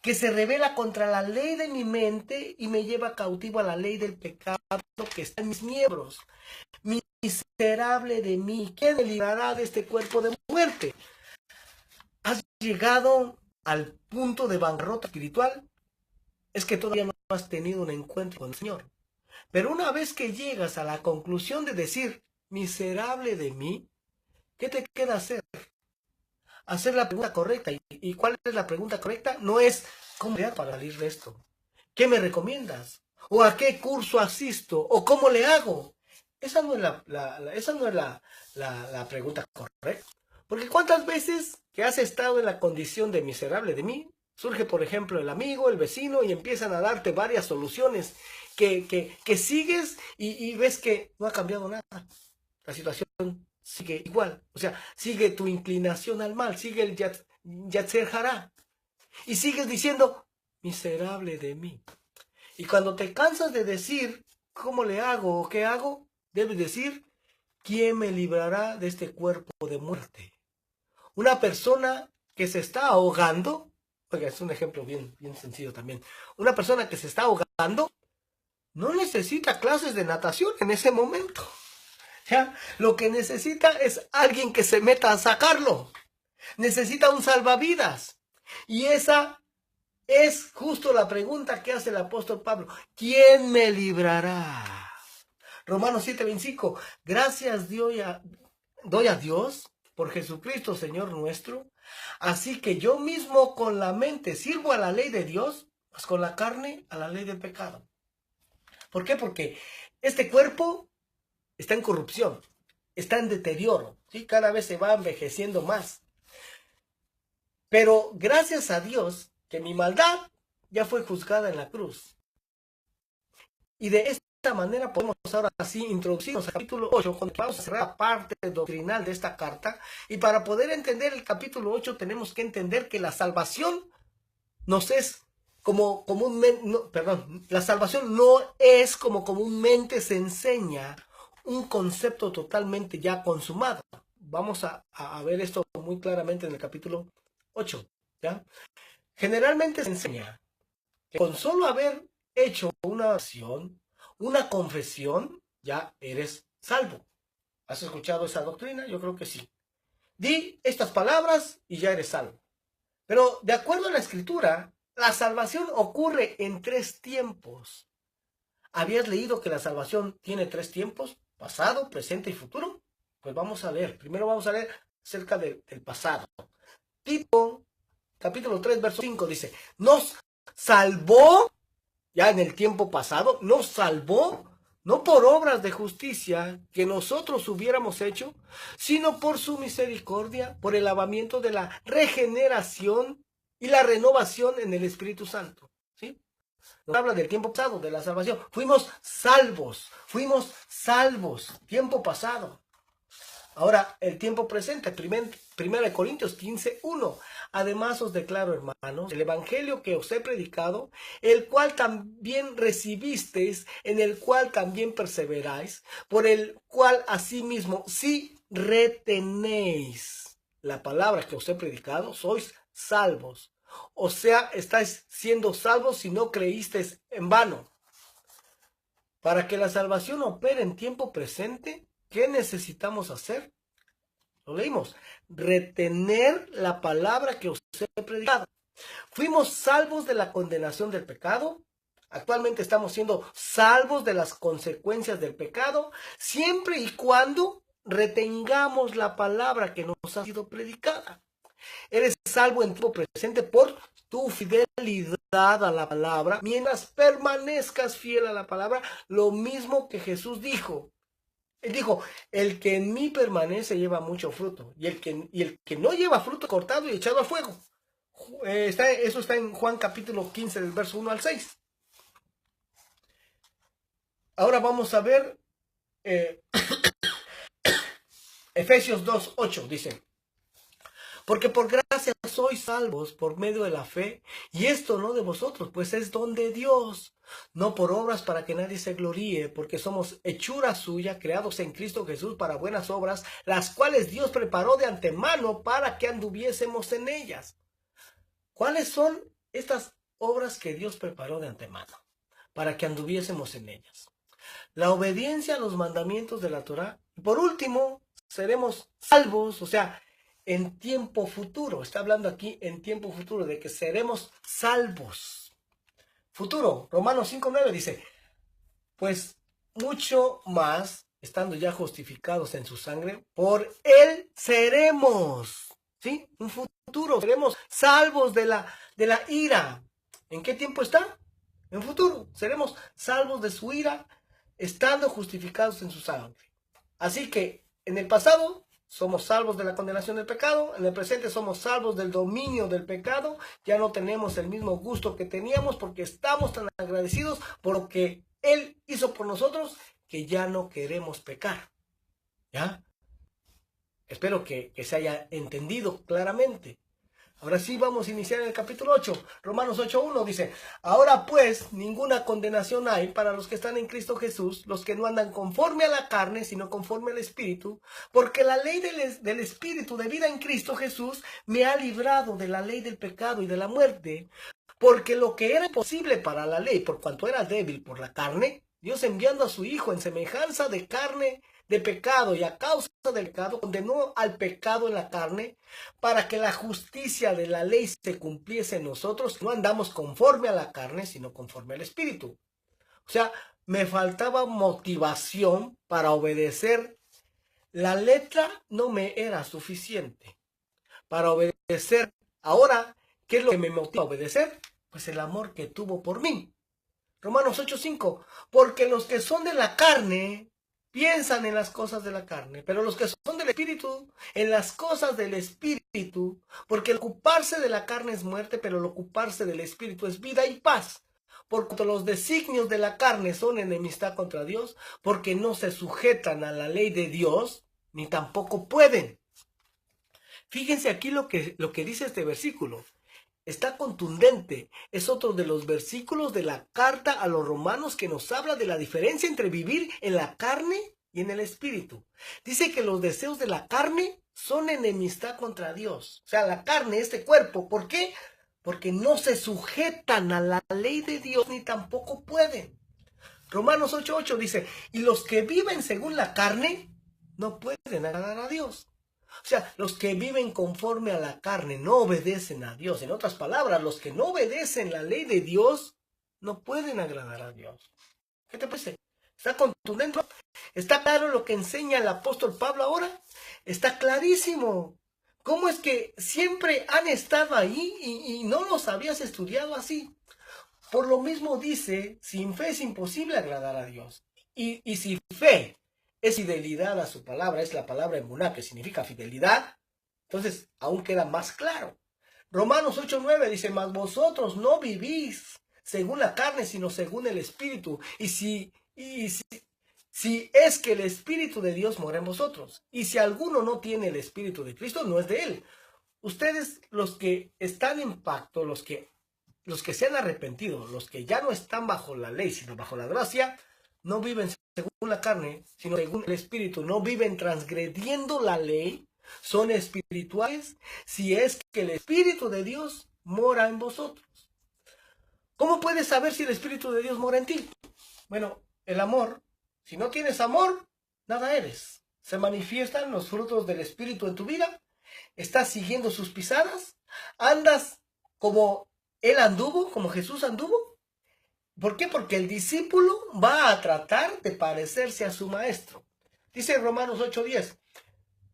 que se revela contra la ley de mi mente y me lleva cautivo a la ley del pecado que está en mis miembros. Miserable de mí, ¿quién me librará de este cuerpo de muerte? ¿Has llegado al punto de bancarrota espiritual? Es que todavía no has tenido un encuentro con el Señor. Pero una vez que llegas a la conclusión de decir, miserable de mí, ¿qué te queda hacer? Hacer la pregunta correcta. ¿Y cuál es la pregunta correcta? No es, ¿cómo le hago para salir de esto? ¿Qué me recomiendas? ¿O a qué curso asisto? ¿O cómo le hago? Esa no es la pregunta correcta. Porque ¿cuántas veces que has estado en la condición de miserable de mí, surge, por ejemplo, el amigo, el vecino, y empiezan a darte varias soluciones que sigues y ves que no ha cambiado nada? La situación sigue igual. O sea, sigue tu inclinación al mal, sigue el Yatzer Hará. Y sigues diciendo, miserable de mí. Y cuando te cansas de decir, ¿cómo le hago o qué hago? Debes decir, ¿quién me librará de este cuerpo de muerte? Una persona que se está ahogando, oiga, es un ejemplo bien sencillo también. Una persona que se está ahogando no necesita clases de natación en ese momento. ¿Ya? Lo que necesita es alguien que se meta a sacarlo. Necesita un salvavidas. Y esa es justo la pregunta que hace el apóstol Pablo. ¿Quién me librará? Romanos 7:25. Gracias doy a Dios por Jesucristo, Señor nuestro. Así que yo mismo con la mente sirvo a la ley de Dios, pues con la carne a la ley del pecado. ¿Por qué? Porque este cuerpo está en corrupción, está en deterioro, ¿sí? Cada vez se va envejeciendo más. Pero gracias a Dios que mi maldad ya fue juzgada en la cruz. Y de esta manera podemos ahora sí introducirnos al capítulo 8, cuando vamos a cerrar la parte doctrinal de esta carta. Y para poder entender el capítulo 8 tenemos que entender que la salvación nos es como comúnmente, la salvación no es como comúnmente se enseña un concepto totalmente ya consumado. Vamos a ver esto muy claramente en el capítulo 8, ¿ya? Generalmente se enseña que con solo haber hecho una oración, una confesión, ya eres salvo. ¿Has escuchado esa doctrina? Yo creo que sí. Di estas palabras y ya eres salvo. Pero de acuerdo a la Escritura, la salvación ocurre en 3 tiempos. ¿Habías leído que la salvación tiene 3 tiempos? Pasado, presente y futuro. Pues vamos a leer. Primero vamos a leer acerca del pasado. Tito, capítulo 3, verso 5 dice, nos salvó, ya en el tiempo pasado, nos salvó, no por obras de justicia que nosotros hubiéramos hecho, sino por su misericordia, por el lavamiento de la regeneración y la renovación en el Espíritu Santo. ¿Sí? Nos habla del tiempo pasado, de la salvación. Fuimos salvos, tiempo pasado. Ahora, el tiempo presente, 1 Corintios 15:1. Además os declaro, hermanos, el evangelio que os he predicado, el cual también recibisteis, en el cual también perseveráis, por el cual asimismo, si retenéis la palabra que os he predicado, sois salvos. O sea, estáis siendo salvos si no creísteis en vano. Para que la salvación opere en tiempo presente, ¿qué necesitamos hacer? Lo leímos. Retener la palabra que os he predicado. Fuimos salvos de la condenación del pecado. Actualmente estamos siendo salvos de las consecuencias del pecado, siempre y cuando retengamos la palabra que nos ha sido predicada. Eres salvo en tiempo presente por tu fidelidad a la palabra, mientras permanezcas fiel a la palabra, lo mismo que Jesús dijo. Él dijo, el que en mí permanece lleva mucho fruto, y el que no lleva fruto cortado y echado al fuego. Eso está en Juan capítulo 15, del verso 1 al 6. Ahora vamos a ver Efesios 2:8, dice, porque por gracia sois salvos por medio de la fe, y esto no de vosotros, pues es don de Dios, no por obras para que nadie se gloríe, porque somos hechura suya, creados en Cristo Jesús para buenas obras, las cuales Dios preparó de antemano para que anduviésemos en ellas. ¿Cuáles son estas obras que Dios preparó de antemano para que anduviésemos en ellas? La obediencia a los mandamientos de la Torá. Y por último, seremos salvos, o sea, en tiempo futuro. Está hablando aquí en tiempo futuro, de que seremos salvos. Futuro, Romanos 5:9 dice, pues mucho más, estando ya justificados en su sangre, por él seremos, ¿sí? Un futuro, seremos salvos de la ira. ¿En qué tiempo está? En futuro, seremos salvos de su ira, estando justificados en su sangre. Así que en el pasado somos salvos de la condenación del pecado, en el presente somos salvos del dominio del pecado, ya no tenemos el mismo gusto que teníamos porque estamos tan agradecidos por lo que Él hizo por nosotros que ya no queremos pecar. ¿Ya? Espero que se haya entendido claramente. Ahora sí vamos a iniciar en el capítulo 8. Romanos 8:1 dice, ahora pues ninguna condenación hay para los que están en Cristo Jesús, los que no andan conforme a la carne, sino conforme al Espíritu, porque la ley del Espíritu de vida en Cristo Jesús me ha librado de la ley del pecado y de la muerte, porque lo que era imposible para la ley, por cuanto era débil por la carne, Dios enviando a su Hijo en semejanza de carne, de pecado, y a causa del pecado condenó al pecado en la carne, para que la justicia de la ley se cumpliese en nosotros. No andamos conforme a la carne, sino conforme al Espíritu. O sea, me faltaba motivación para obedecer. La letra no me era suficiente para obedecer. Ahora, ¿qué es lo que me motiva a obedecer? Pues el amor que tuvo por mí. Romanos 8:5, porque los que son de la carne piensan en las cosas de la carne, pero los que son del Espíritu, en las cosas del Espíritu, porque el ocuparse de la carne es muerte, pero el ocuparse del Espíritu es vida y paz. Por cuanto los designios de la carne son enemistad contra Dios, porque no se sujetan a la ley de Dios, ni tampoco pueden. Fíjense aquí lo que dice este versículo. Está contundente. Es otro de los versículos de la carta a los romanos que nos habla de la diferencia entre vivir en la carne y en el espíritu. Dice que los deseos de la carne son enemistad contra Dios. O sea, la carne, este cuerpo. ¿Por qué? Porque no se sujetan a la ley de Dios ni tampoco pueden. Romanos 8:8 dice, y los que viven según la carne no pueden agradar a Dios. O sea, los que viven conforme a la carne no obedecen a Dios. En otras palabras, los que no obedecen la ley de Dios no pueden agradar a Dios. ¿Qué te parece? Está contundente. Está claro lo que enseña el apóstol Pablo ahora. Está clarísimo. ¿Cómo es que siempre han estado ahí y no los habías estudiado así? Por lo mismo dice, sin fe es imposible agradar a Dios. Y si fe es fidelidad a su palabra, es la palabra emuná, que significa fidelidad, entonces aún queda más claro. Romanos 8:9 dice, mas vosotros no vivís según la carne, sino según el Espíritu. Si es que el Espíritu de Dios mora en vosotros. Y si alguno no tiene el Espíritu de Cristo, no es de él. Ustedes, los que están en pacto, los que se han arrepentido, los que ya no están bajo la ley, sino bajo la gracia, no viven según la carne, sino según el Espíritu. No viven transgrediendo la ley, son espirituales, si es que el Espíritu de Dios mora en vosotros. ¿Cómo puedes saber si el Espíritu de Dios mora en ti? Bueno, el amor. Si no tienes amor, nada eres. Se manifiestan los frutos del Espíritu en tu vida. Estás siguiendo sus pisadas. Andas como Él anduvo, como Jesús anduvo. ¿Por qué? Porque el discípulo va a tratar de parecerse a su maestro. Dice Romanos 8:10,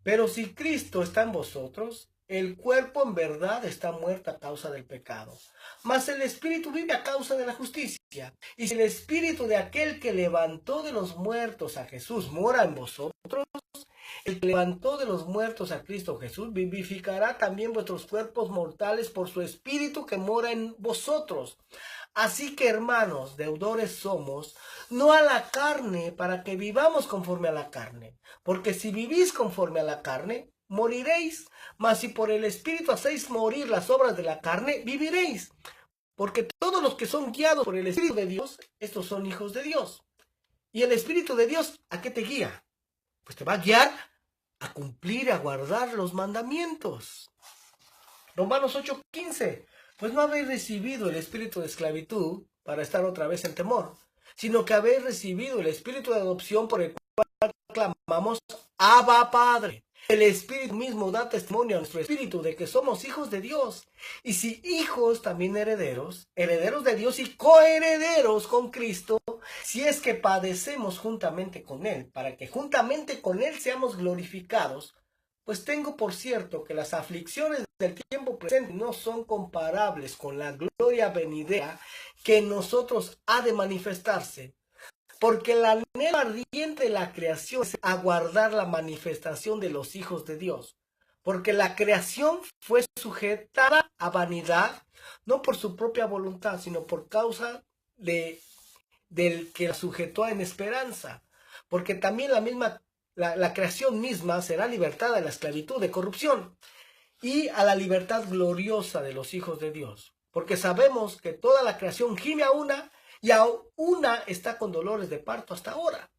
pero si Cristo está en vosotros, el cuerpo en verdad está muerto a causa del pecado, mas el espíritu vive a causa de la justicia. Y si el espíritu de aquel que levantó de los muertos a Jesús mora en vosotros, el que levantó de los muertos a Cristo Jesús vivificará también vuestros cuerpos mortales por su espíritu que mora en vosotros. Así que, hermanos, deudores somos, no a la carne, para que vivamos conforme a la carne. Porque si vivís conforme a la carne, moriréis. Mas si por el Espíritu hacéis morir las obras de la carne, viviréis. Porque todos los que son guiados por el Espíritu de Dios, estos son hijos de Dios. ¿Y el Espíritu de Dios a qué te guía? Pues te va a guiar a cumplir, a guardar los mandamientos. Romanos 8:15. Pues no habéis recibido el espíritu de esclavitud para estar otra vez en temor, sino que habéis recibido el espíritu de adopción por el cual clamamos, Abba Padre. El Espíritu mismo da testimonio a nuestro espíritu de que somos hijos de Dios. Y si hijos, también herederos, herederos de Dios y coherederos con Cristo, si es que padecemos juntamente con Él, para que juntamente con Él seamos glorificados. Pues tengo por cierto que las aflicciones del tiempo presente no son comparables con la gloria venidera que en nosotros ha de manifestarse. Porque el anhelo ardiente de la creación es aguardar la manifestación de los hijos de Dios. Porque la creación fue sujetada a vanidad, no por su propia voluntad, sino por causa del que la sujetó en esperanza. Porque también la creación misma será libertada de la esclavitud de corrupción y a la libertad gloriosa de los hijos de Dios. Porque sabemos que toda la creación gime a una y a una está con dolores de parto hasta ahora.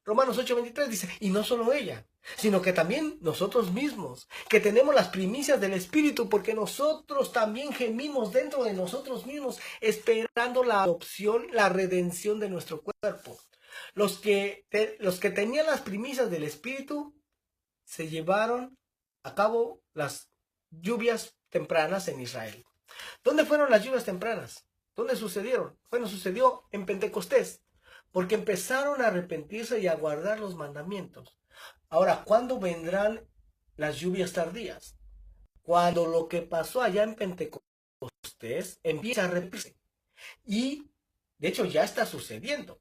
Romanos 8:23 dice, y no solo ella, sino que también nosotros mismos, que tenemos las primicias del Espíritu, porque nosotros también gemimos dentro de nosotros mismos, esperando la adopción, la redención de nuestro cuerpo. Los que tenían las primicias del Espíritu se llevaron a cabo las lluvias tempranas en Israel. ¿Dónde fueron las lluvias tempranas? ¿Dónde sucedieron? Bueno, sucedió en Pentecostés, porque empezaron a arrepentirse y a guardar los mandamientos. Ahora, ¿cuándo vendrán las lluvias tardías? Cuando lo que pasó allá en Pentecostés empieza a repetirse. Y, de hecho, ya está sucediendo.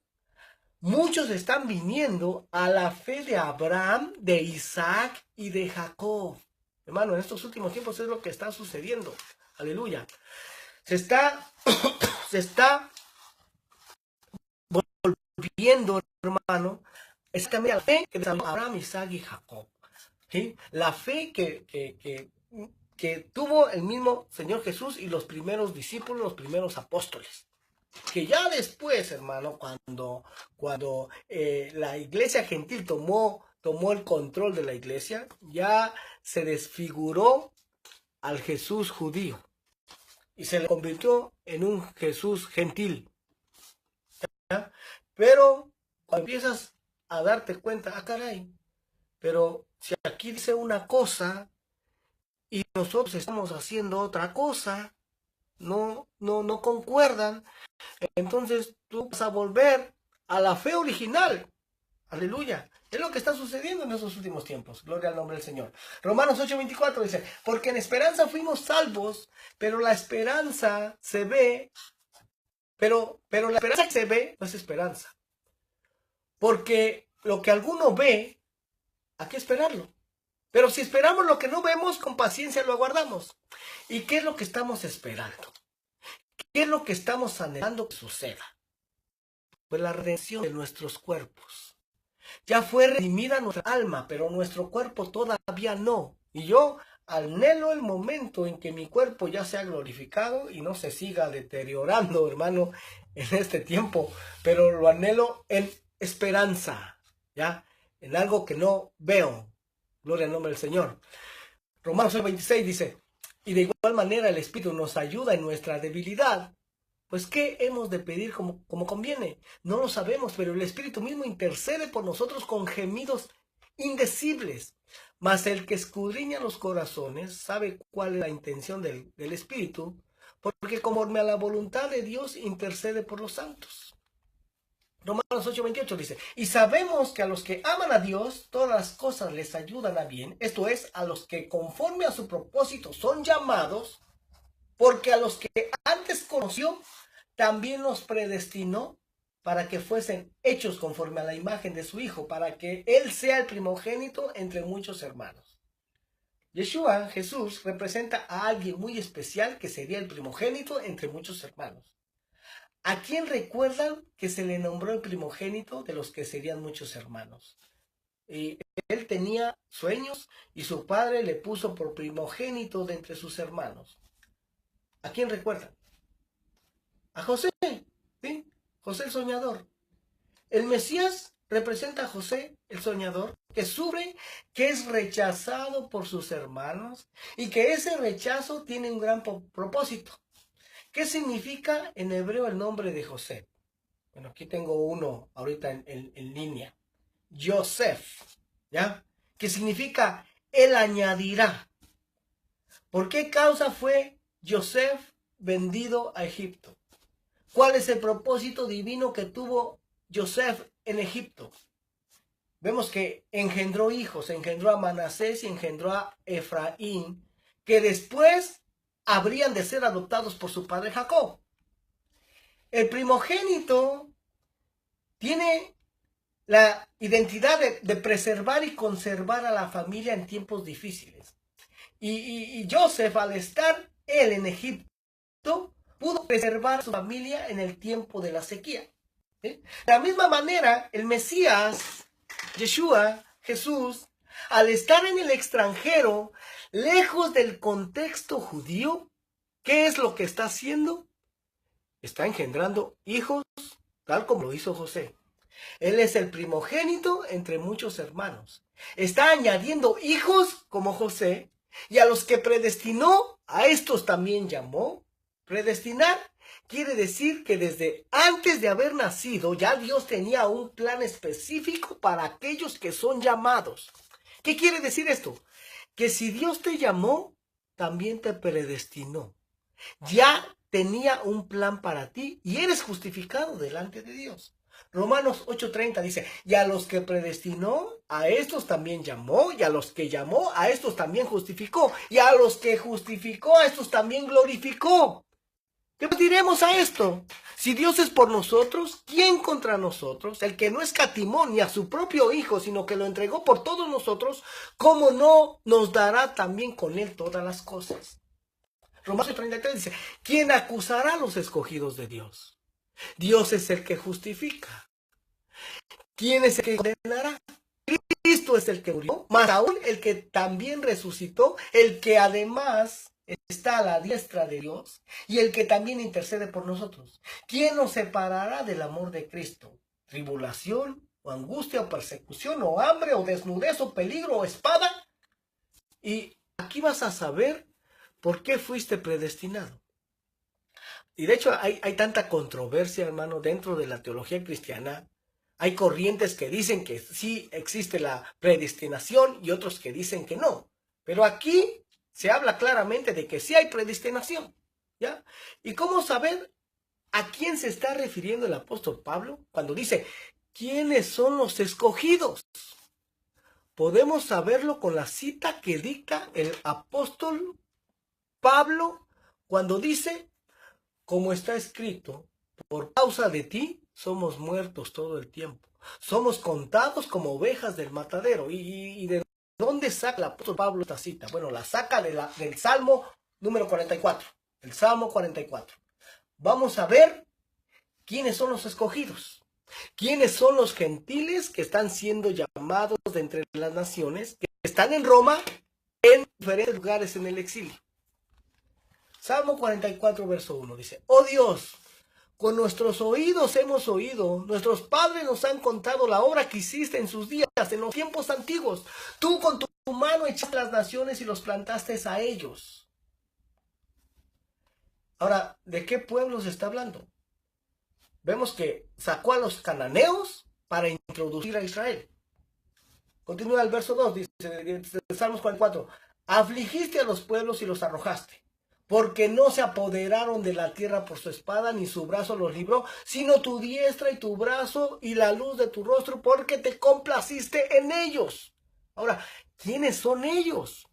Muchos están viniendo a la fe de Abraham, de Isaac y de Jacob. Hermano, en estos últimos tiempos es lo que está sucediendo. Aleluya. Se está volviendo, hermano, es también la fe de Abraham, Isaac y Jacob. ¿Sí? La fe que tuvo el mismo Señor Jesús y los primeros discípulos, los primeros apóstoles. Que ya después, hermano, cuando la iglesia gentil tomó el control de la iglesia, ya se desfiguró al Jesús judío y se le convirtió en un Jesús gentil. ¿Ya? Pero cuando empiezas a darte cuenta, caray, pero si aquí dice una cosa y nosotros estamos haciendo otra cosa, no concuerdan, entonces tú vas a volver a la fe original. Aleluya. Es lo que está sucediendo en estos últimos tiempos. Gloria al nombre del Señor. Romanos 8:24 dice, porque en esperanza fuimos salvos, pero la esperanza se ve, pero la esperanza que se ve no es esperanza. Porque lo que alguno ve, hay que esperarlo. Pero si esperamos lo que no vemos, con paciencia lo aguardamos. ¿Y qué es lo que estamos esperando? ¿Qué es lo que estamos anhelando que suceda? Pues la redención de nuestros cuerpos. Ya fue redimida nuestra alma, pero nuestro cuerpo todavía no. Y yo anhelo el momento en que mi cuerpo ya sea glorificado y no se siga deteriorando, hermano, en este tiempo. Pero lo anhelo en esperanza, ¿ya? En algo que no veo. Gloria al nombre del Señor. Romanos 8:26 dice, y de igual manera el Espíritu nos ayuda en nuestra debilidad. Pues, ¿qué hemos de pedir como conviene? No lo sabemos, pero el Espíritu mismo intercede por nosotros con gemidos indecibles. Mas el que escudriña los corazones sabe cuál es la intención del Espíritu, porque conforme a la voluntad de Dios intercede por los santos. Romanos 8:28 dice, y sabemos que a los que aman a Dios, todas las cosas les ayudan a bien, esto es, a los que conforme a su propósito son llamados, porque a los que antes conoció, también los predestinó para que fuesen hechos conforme a la imagen de su Hijo, para que Él sea el primogénito entre muchos hermanos. Yeshua, Jesús, representa a alguien muy especial que sería el primogénito entre muchos hermanos. ¿A quién recuerdan que se le nombró el primogénito de los que serían muchos hermanos? Y él tenía sueños y su padre le puso por primogénito de entre sus hermanos. ¿A quién recuerdan? A José, ¿sí? José el soñador. El Mesías representa a José el soñador, que sufre, que es rechazado por sus hermanos y que ese rechazo tiene un gran propósito. ¿Qué significa en hebreo el nombre de José? Bueno, aquí tengo uno ahorita en línea. Yosef, ¿ya? Que significa él añadirá. ¿Por qué causa fue Yosef vendido a Egipto? ¿Cuál es el propósito divino que tuvo Yosef en Egipto? Vemos que engendró hijos, engendró a Manasés y engendró a Efraín, que después habrían de ser adoptados por su padre Jacob. El primogénito tiene la identidad de preservar y conservar a la familia en tiempos difíciles. Y Joseph, al estar él en Egipto, pudo preservar a su familia en el tiempo de la sequía. ¿Sí? De la misma manera, el Mesías, Yeshua, Jesús, al estar en el extranjero, lejos del contexto judío, ¿qué es lo que está haciendo? Está engendrando hijos, tal como lo hizo José. Él es el primogénito entre muchos hermanos. Está añadiendo hijos como José, y a los que predestinó, a estos también llamó. Predestinar quiere decir que desde antes de haber nacido, ya Dios tenía un plan específico para aquellos que son llamados. ¿Qué quiere decir esto? Que si Dios te llamó, también te predestinó. Ya tenía un plan para ti y eres justificado delante de Dios. Romanos 8:30 dice, y a los que predestinó, a estos también llamó, y a los que llamó, a estos también justificó, y a los que justificó, a estos también glorificó. ¿Qué diremos a esto? Si Dios es por nosotros, ¿quién contra nosotros? El que no escatimó ni a su propio Hijo, sino que lo entregó por todos nosotros, ¿cómo no nos dará también con él todas las cosas? Romanos 33 dice, ¿quién acusará a los escogidos de Dios? Dios es el que justifica. ¿Quién es el que condenará? Cristo es el que murió, más aún el que también resucitó, el que además está a la diestra de Dios y el que también intercede por nosotros. ¿Quién nos separará del amor de Cristo? ¿Tribulación, o angustia, o persecución, o hambre, o desnudez, o peligro, o espada? Y aquí vas a saber por qué fuiste predestinado. Y de hecho hay tanta controversia, hermano, dentro de la teología cristiana. Hay corrientes que dicen que sí existe la predestinación y otros que dicen que no. Pero aquí se habla claramente de que sí hay predestinación, ¿ya? ¿Y cómo saber ¿A quién se está refiriendo el apóstol Pablo cuando dice, ¿quiénes son los escogidos? Podemos saberlo con la cita que dicta el apóstol Pablo cuando dice, como está escrito, por causa de ti somos muertos todo el tiempo. Somos contados como ovejas del matadero. ¿Y de dónde saca el apóstol Pablo esta cita? Bueno, la saca del Salmo número 44. El Salmo 44. Vamos a ver quiénes son los escogidos. ¿Quiénes son los gentiles que están siendo llamados de entre las naciones, que están en Roma, en diferentes lugares en el exilio? Salmo 44, verso 1 dice, oh Dios, con nuestros oídos hemos oído, nuestros padres nos han contado la obra que hiciste en sus días, en los tiempos antiguos. Tú con tu mano echaste las naciones y los plantaste a ellos. Ahora, ¿de qué pueblos está hablando? Vemos que sacó a los cananeos para introducir a Israel. Continúa el verso 2, dice Salmos 44. Afligiste a los pueblos y los arrojaste, porque no se apoderaron de la tierra por su espada, ni su brazo los libró, sino tu diestra y tu brazo y la luz de tu rostro, porque te complaciste en ellos. Ahora, ¿quiénes son ellos?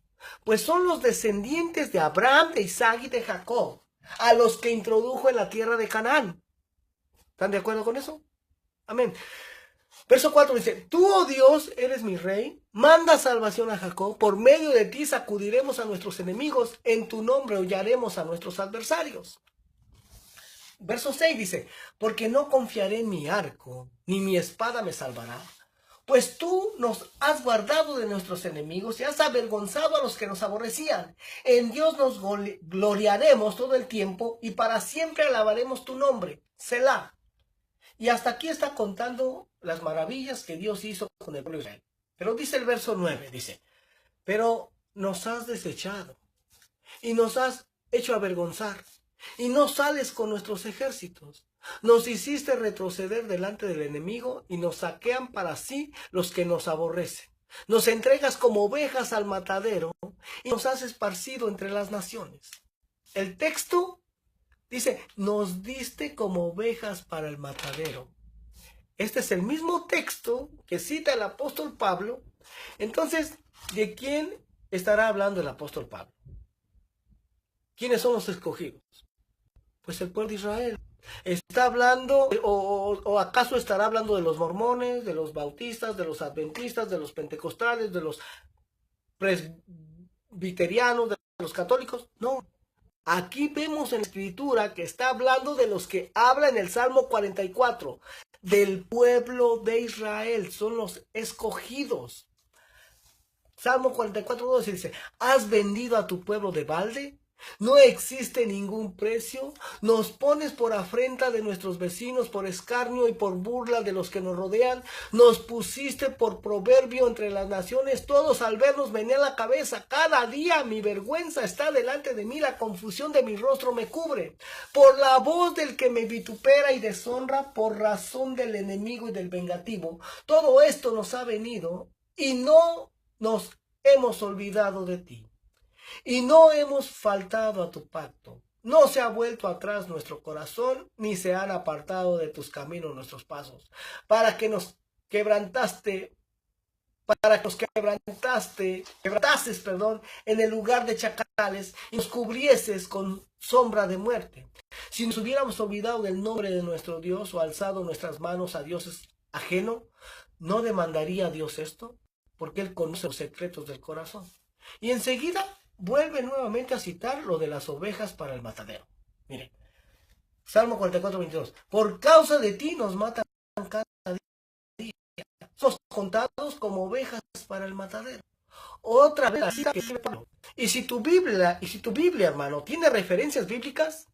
Pues son los descendientes de Abraham, de Isaac y de Jacob, a los que introdujo en la tierra de Canaán. ¿Están de acuerdo con eso? Amén. Verso 4 dice, tú, oh Dios, eres mi rey, manda salvación a Jacob, por medio de ti sacudiremos a nuestros enemigos, en tu nombre hollaremos a nuestros adversarios. Verso 6 dice, porque no confiaré en mi arco, ni mi espada me salvará, pues tú nos has guardado de nuestros enemigos y has avergonzado a los que nos aborrecían. En Dios nos gloriaremos todo el tiempo y para siempre alabaremos tu nombre, Selah. Y hasta aquí está contando las maravillas que Dios hizo con el pueblo de Israel. Pero dice el verso 9, dice, pero nos has desechado y nos has hecho avergonzar y no sales con nuestros ejércitos. Nos hiciste retroceder delante del enemigo y nos saquean para sí los que nos aborrecen. Nos entregas como ovejas al matadero y nos has esparcido entre las naciones. El texto dice, nos diste como ovejas para el matadero. Este es el mismo texto que cita el apóstol Pablo. Entonces, ¿de quién estará hablando el apóstol Pablo? ¿Quiénes son los escogidos? Pues el pueblo de Israel. ¿Está hablando, o acaso estará hablando de los mormones, de los bautistas, de los adventistas, de los pentecostales, de los presbiterianos, de los católicos? No. Aquí vemos en la escritura que está hablando de los que habla en el Salmo 44, del pueblo de Israel, son los escogidos. Salmo 44:2 dice, ¿has vendido a tu pueblo de balde? No existe ningún precio, nos pones por afrenta de nuestros vecinos, por escarnio y por burla de los que nos rodean, nos pusiste por proverbio entre las naciones, todos al vernos menean la cabeza, cada día mi vergüenza está delante de mí, la confusión de mi rostro me cubre, por la voz del que me vitupera y deshonra, por razón del enemigo y del vengativo, todo esto nos ha venido y no nos hemos olvidado de ti. Y no hemos faltado a tu pacto. No se ha vuelto atrás nuestro corazón, ni se han apartado de tus caminos nuestros pasos. Quebrantases, en el lugar de chacales, y nos cubrieses con sombra de muerte. Si nos hubiéramos olvidado del nombre de nuestro Dios o alzado nuestras manos a dioses ajenos, ¿no demandaría Dios esto? Porque Él conoce los secretos del corazón. Y enseguida vuelve nuevamente a citar lo de las ovejas para el matadero. Miren, Salmo 44:22. Por causa de ti nos matan cada día. Somos contados como ovejas para el matadero. Otra vez la cita que escribe Pablo. Y si tu Biblia, hermano, tiene referencias bíblicas,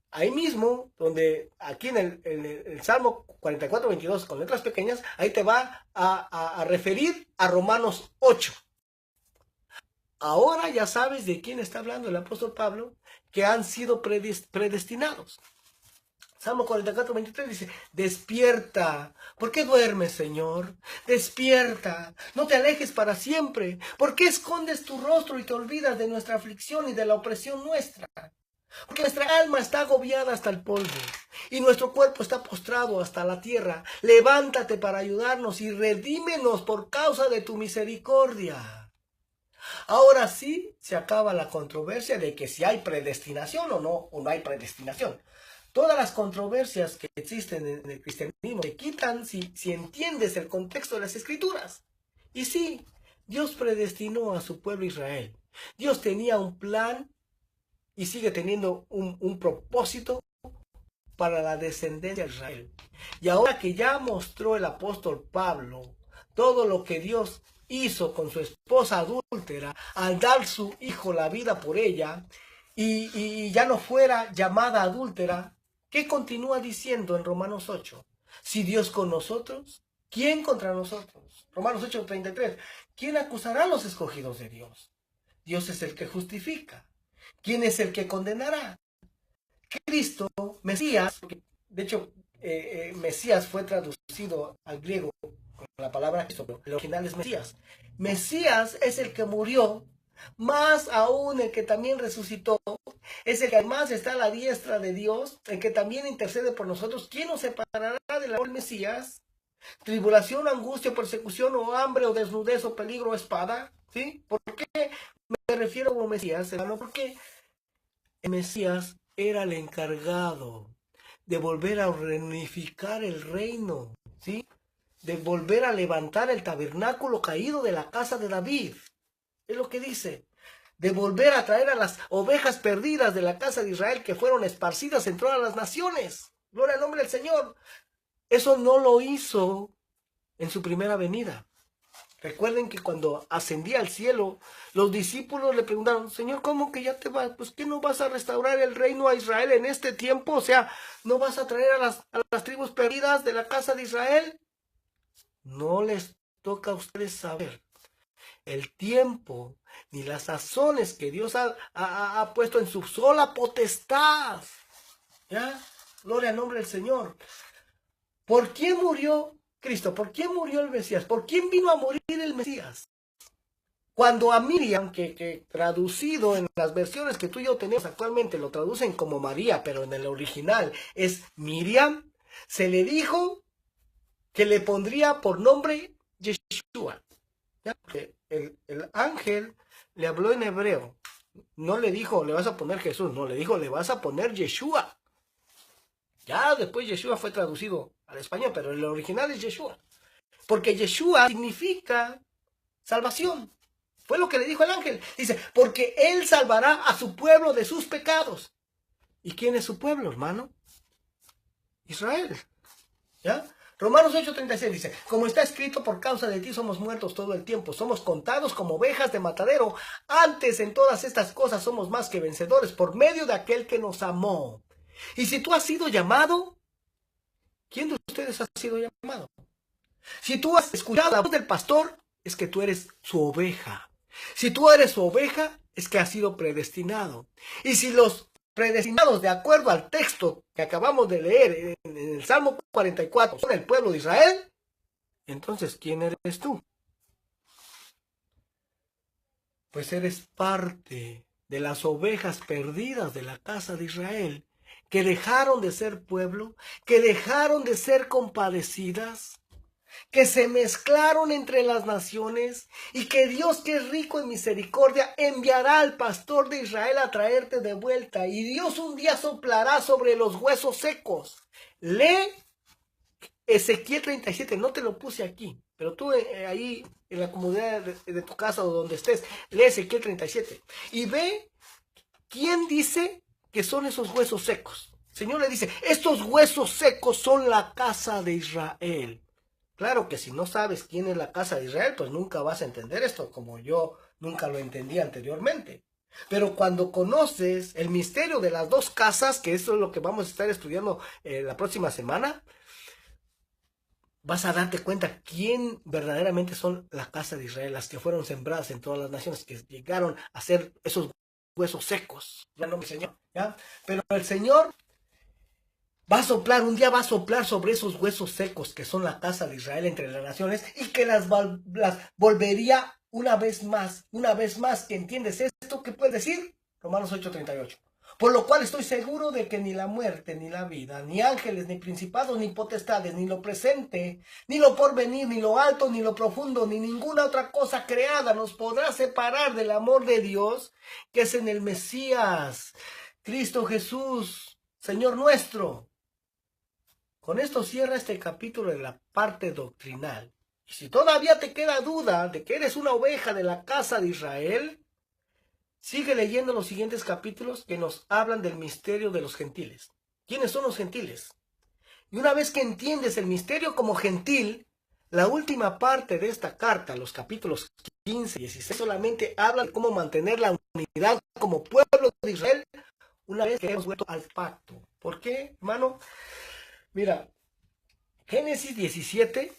ahí mismo, donde aquí en el Salmo 44:22 con letras pequeñas, ahí te va a referir a Romanos 8. Ahora ya sabes de quién está hablando el apóstol Pablo, que han sido predestinados. Salmo 44:23 dice, despierta, ¿por qué duermes, Señor? Despierta, no te alejes para siempre, ¿por qué escondes tu rostro y te olvidas de nuestra aflicción y de la opresión nuestra? Porque nuestra alma está agobiada hasta el polvo y nuestro cuerpo está postrado hasta la tierra. Levántate para ayudarnos y redímenos por causa de tu misericordia. Ahora sí se acaba la controversia de que si hay predestinación o no hay predestinación. Todas las controversias que existen en el cristianismo se quitan si entiendes el contexto de las escrituras. Y sí, Dios predestinó a su pueblo Israel. Dios tenía un plan y sigue teniendo un propósito para la descendencia de Israel. Y ahora que ya mostró el apóstol Pablo todo lo que Dios hizo con su esposa adúltera al dar su hijo la vida por ella y ya no fuera llamada adúltera, ¿qué continúa diciendo en Romanos 8? Si Dios con nosotros, ¿quién contra nosotros? Romanos 8:33. ¿Quién acusará a los escogidos de Dios? Dios es el que justifica. ¿Quién es el que condenará? Cristo, Mesías, de hecho, Mesías fue traducido al griego con la palabra Cristo, pero el original es Mesías. Mesías es el que murió, más aún el que también resucitó, es el que además está a la diestra de Dios, el que también intercede por nosotros. ¿Quién nos separará del amor del Mesías? ¿Tribulación, angustia, persecución, o hambre, o desnudez, o peligro, o espada? ¿Sí? ¿Por qué me refiero a Mesías, hermano? Porque el Mesías era el encargado de volver a reunificar el reino, ¿sí? De volver a levantar el tabernáculo caído de la casa de David. Es lo que dice. De volver a traer a las ovejas perdidas de la casa de Israel que fueron esparcidas en todas las naciones. Gloria al nombre del Señor. Eso no lo hizo en su primera venida. Recuerden que cuando ascendía al cielo, los discípulos le preguntaron, Señor, ¿cómo que ya te vas? Pues ¿qué no vas a restaurar el reino a Israel en este tiempo? O sea, ¿no vas a traer a las tribus perdidas de la casa de Israel? No les toca a ustedes saber el tiempo ni las sazones que Dios ha puesto en su sola potestad. ¿Ya? Gloria al nombre del Señor. ¿Por quién murió Cristo? ¿Por quién murió el Mesías? ¿Por quién vino a morir el Mesías? Cuando a Miriam, que traducido en las versiones que tú y yo tenemos actualmente, lo traducen como María, pero en el original es Miriam, se le dijo que le pondría por nombre Yeshua. ¿Ya? Porque el ángel le habló en hebreo. No le dijo, le vas a poner Jesús, no, le dijo, le vas a poner Yeshua. Ya después Yeshua fue traducido al español, pero el original es Yeshua. Porque Yeshua significa salvación. Fue lo que le dijo el ángel. Dice, porque él salvará a su pueblo de sus pecados. ¿Y quién es su pueblo, hermano? Israel. ¿Ya? Romanos 8:36 dice, como está escrito, por causa de ti somos muertos todo el tiempo, somos contados como ovejas de matadero. Antes en todas estas cosas somos más que vencedores por medio de aquel que nos amó. Y si tú has sido llamado, ¿quién de ustedes ha sido llamado? Si tú has escuchado la voz del pastor, es que tú eres su oveja. Si tú eres su oveja, es que has sido predestinado. Y si los predestinados, de acuerdo al texto que acabamos de leer en el Salmo 44, son el pueblo de Israel, entonces, ¿quién eres tú? Pues eres parte de las ovejas perdidas de la casa de Israel, que dejaron de ser pueblo, que dejaron de ser compadecidas, que se mezclaron entre las naciones, y que Dios, que es rico en misericordia, enviará al pastor de Israel a traerte de vuelta, y Dios un día soplará sobre los huesos secos. Lee Ezequiel 37, no te lo puse aquí, pero tú ahí en la comodidad de tu casa o donde estés, lee Ezequiel 37 y ve quién dice que son esos huesos secos. El Señor le dice, estos huesos secos son la casa de Israel. Claro que si no sabes quién es la casa de Israel, pues nunca vas a entender esto, como yo nunca lo entendí anteriormente. Pero cuando conoces el misterio de las dos casas, que eso es lo que vamos a estar estudiando la próxima semana, vas a darte cuenta quién verdaderamente son la casa de Israel, las que fueron sembradas en todas las naciones, que llegaron a ser esos huesos secos. Ya no, mi Señor, ¿ya? Pero el Señor va a soplar, un día va a soplar sobre esos huesos secos que son la casa de Israel entre las naciones, y que las volvería una vez más, que entiendes esto, ¿qué puede decir? Romanos 8:38. Por lo cual estoy seguro de que ni la muerte, ni la vida, ni ángeles, ni principados, ni potestades, ni lo presente, ni lo porvenir, ni lo alto, ni lo profundo, ni ninguna otra cosa creada nos podrá separar del amor de Dios, que es en el Mesías, Cristo Jesús, Señor nuestro. Con esto cierra este capítulo de la parte doctrinal. Y si todavía te queda duda de que eres una oveja de la casa de Israel, sigue leyendo los siguientes capítulos que nos hablan del misterio de los gentiles. ¿Quiénes son los gentiles? Y una vez que entiendes el misterio como gentil, la última parte de esta carta, los capítulos 15 y 16, solamente habla de cómo mantener la unidad como pueblo de Israel una vez que hemos vuelto al pacto. ¿Por qué, hermano? Mira, en Génesis 17,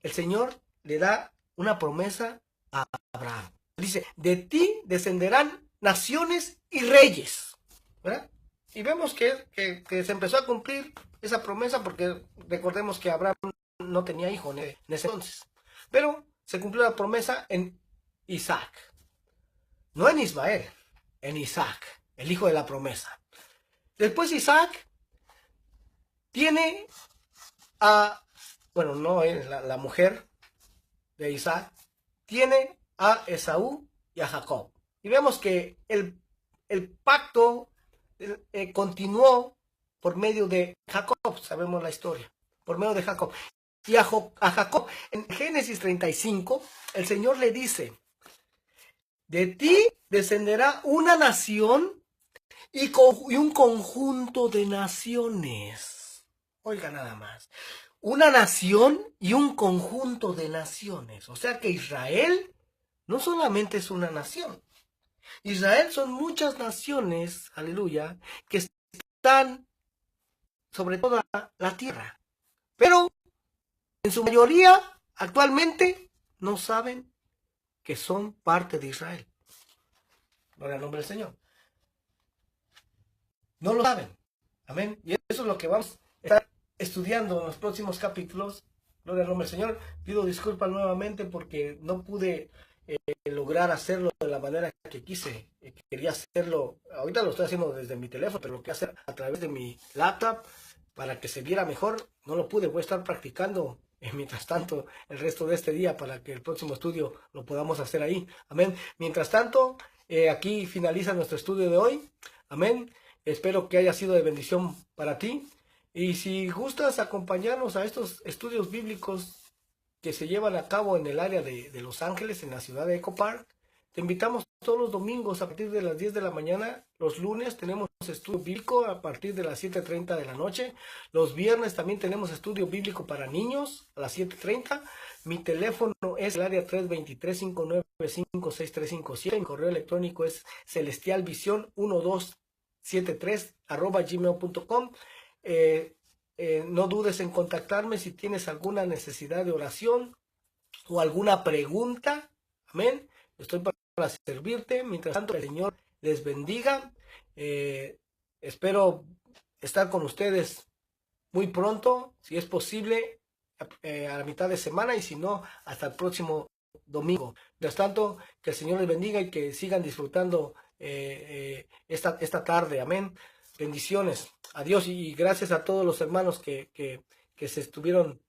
el Señor le da una promesa a Abraham. Dice, de ti descenderán naciones y reyes, ¿verdad? Y vemos que se empezó a cumplir esa promesa porque recordemos que Abraham no tenía hijo en ese entonces. Pero se cumplió la promesa en Isaac. No en Ismael, en Isaac, el hijo de la promesa. Después Isaac tiene la mujer de Isaac, tiene a Esaú y a Jacob. Y vemos que el pacto continuó por medio de Jacob, sabemos la historia, por medio de Jacob. Y a Jacob, en Génesis 35, el Señor le dice, de ti descenderá una nación y un conjunto de naciones. Oiga nada más. Una nación y un conjunto de naciones. O sea que Israel no solamente es una nación. Israel son muchas naciones, aleluya, que están sobre toda la tierra. Pero en su mayoría actualmente no saben que son parte de Israel. Gloria al nombre del Señor. No lo saben. Amén. Y eso es lo que vamos a estar estudiando en los próximos capítulos. Gloria al nombre del Señor. Pido disculpas nuevamente porque no pude lograr hacerlo de la manera que quise. Quería hacerlo, ahorita lo estoy haciendo desde mi teléfono, pero lo que hacer a través de mi laptop para que se viera mejor. No lo pude, voy a estar practicando mientras tanto el resto de este día para que el próximo estudio lo podamos hacer ahí. Amén. Mientras tanto, aquí finaliza nuestro estudio de hoy. Amén. Espero que haya sido de bendición para ti. Y si gustas acompañarnos a estos estudios bíblicos que se llevan a cabo en el área de Los Ángeles, en la ciudad de Echo Park, te invitamos todos los domingos a partir de las 10 de la mañana. Los lunes tenemos estudio bíblico a partir de las 7:30 de la noche. Los viernes también tenemos estudio bíblico para niños a las 7:30. Mi teléfono es el área 323-595-6357. Mi correo electrónico es celestialvision1273@gmail.com. No dudes en contactarme si tienes alguna necesidad de oración o alguna pregunta. Amén. Estoy para servirte. Mientras tanto, el Señor les bendiga. Espero estar con ustedes muy pronto, si es posible, a la mitad de semana, y si no, hasta el próximo domingo. Mientras tanto, que el Señor les bendiga y que sigan disfrutando esta tarde. Amén. Bendiciones. Adiós y gracias a todos los hermanos que se estuvieron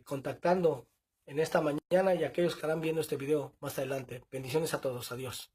contactando en esta mañana y a aquellos que estarán viendo este video más adelante. Bendiciones a todos. Adiós.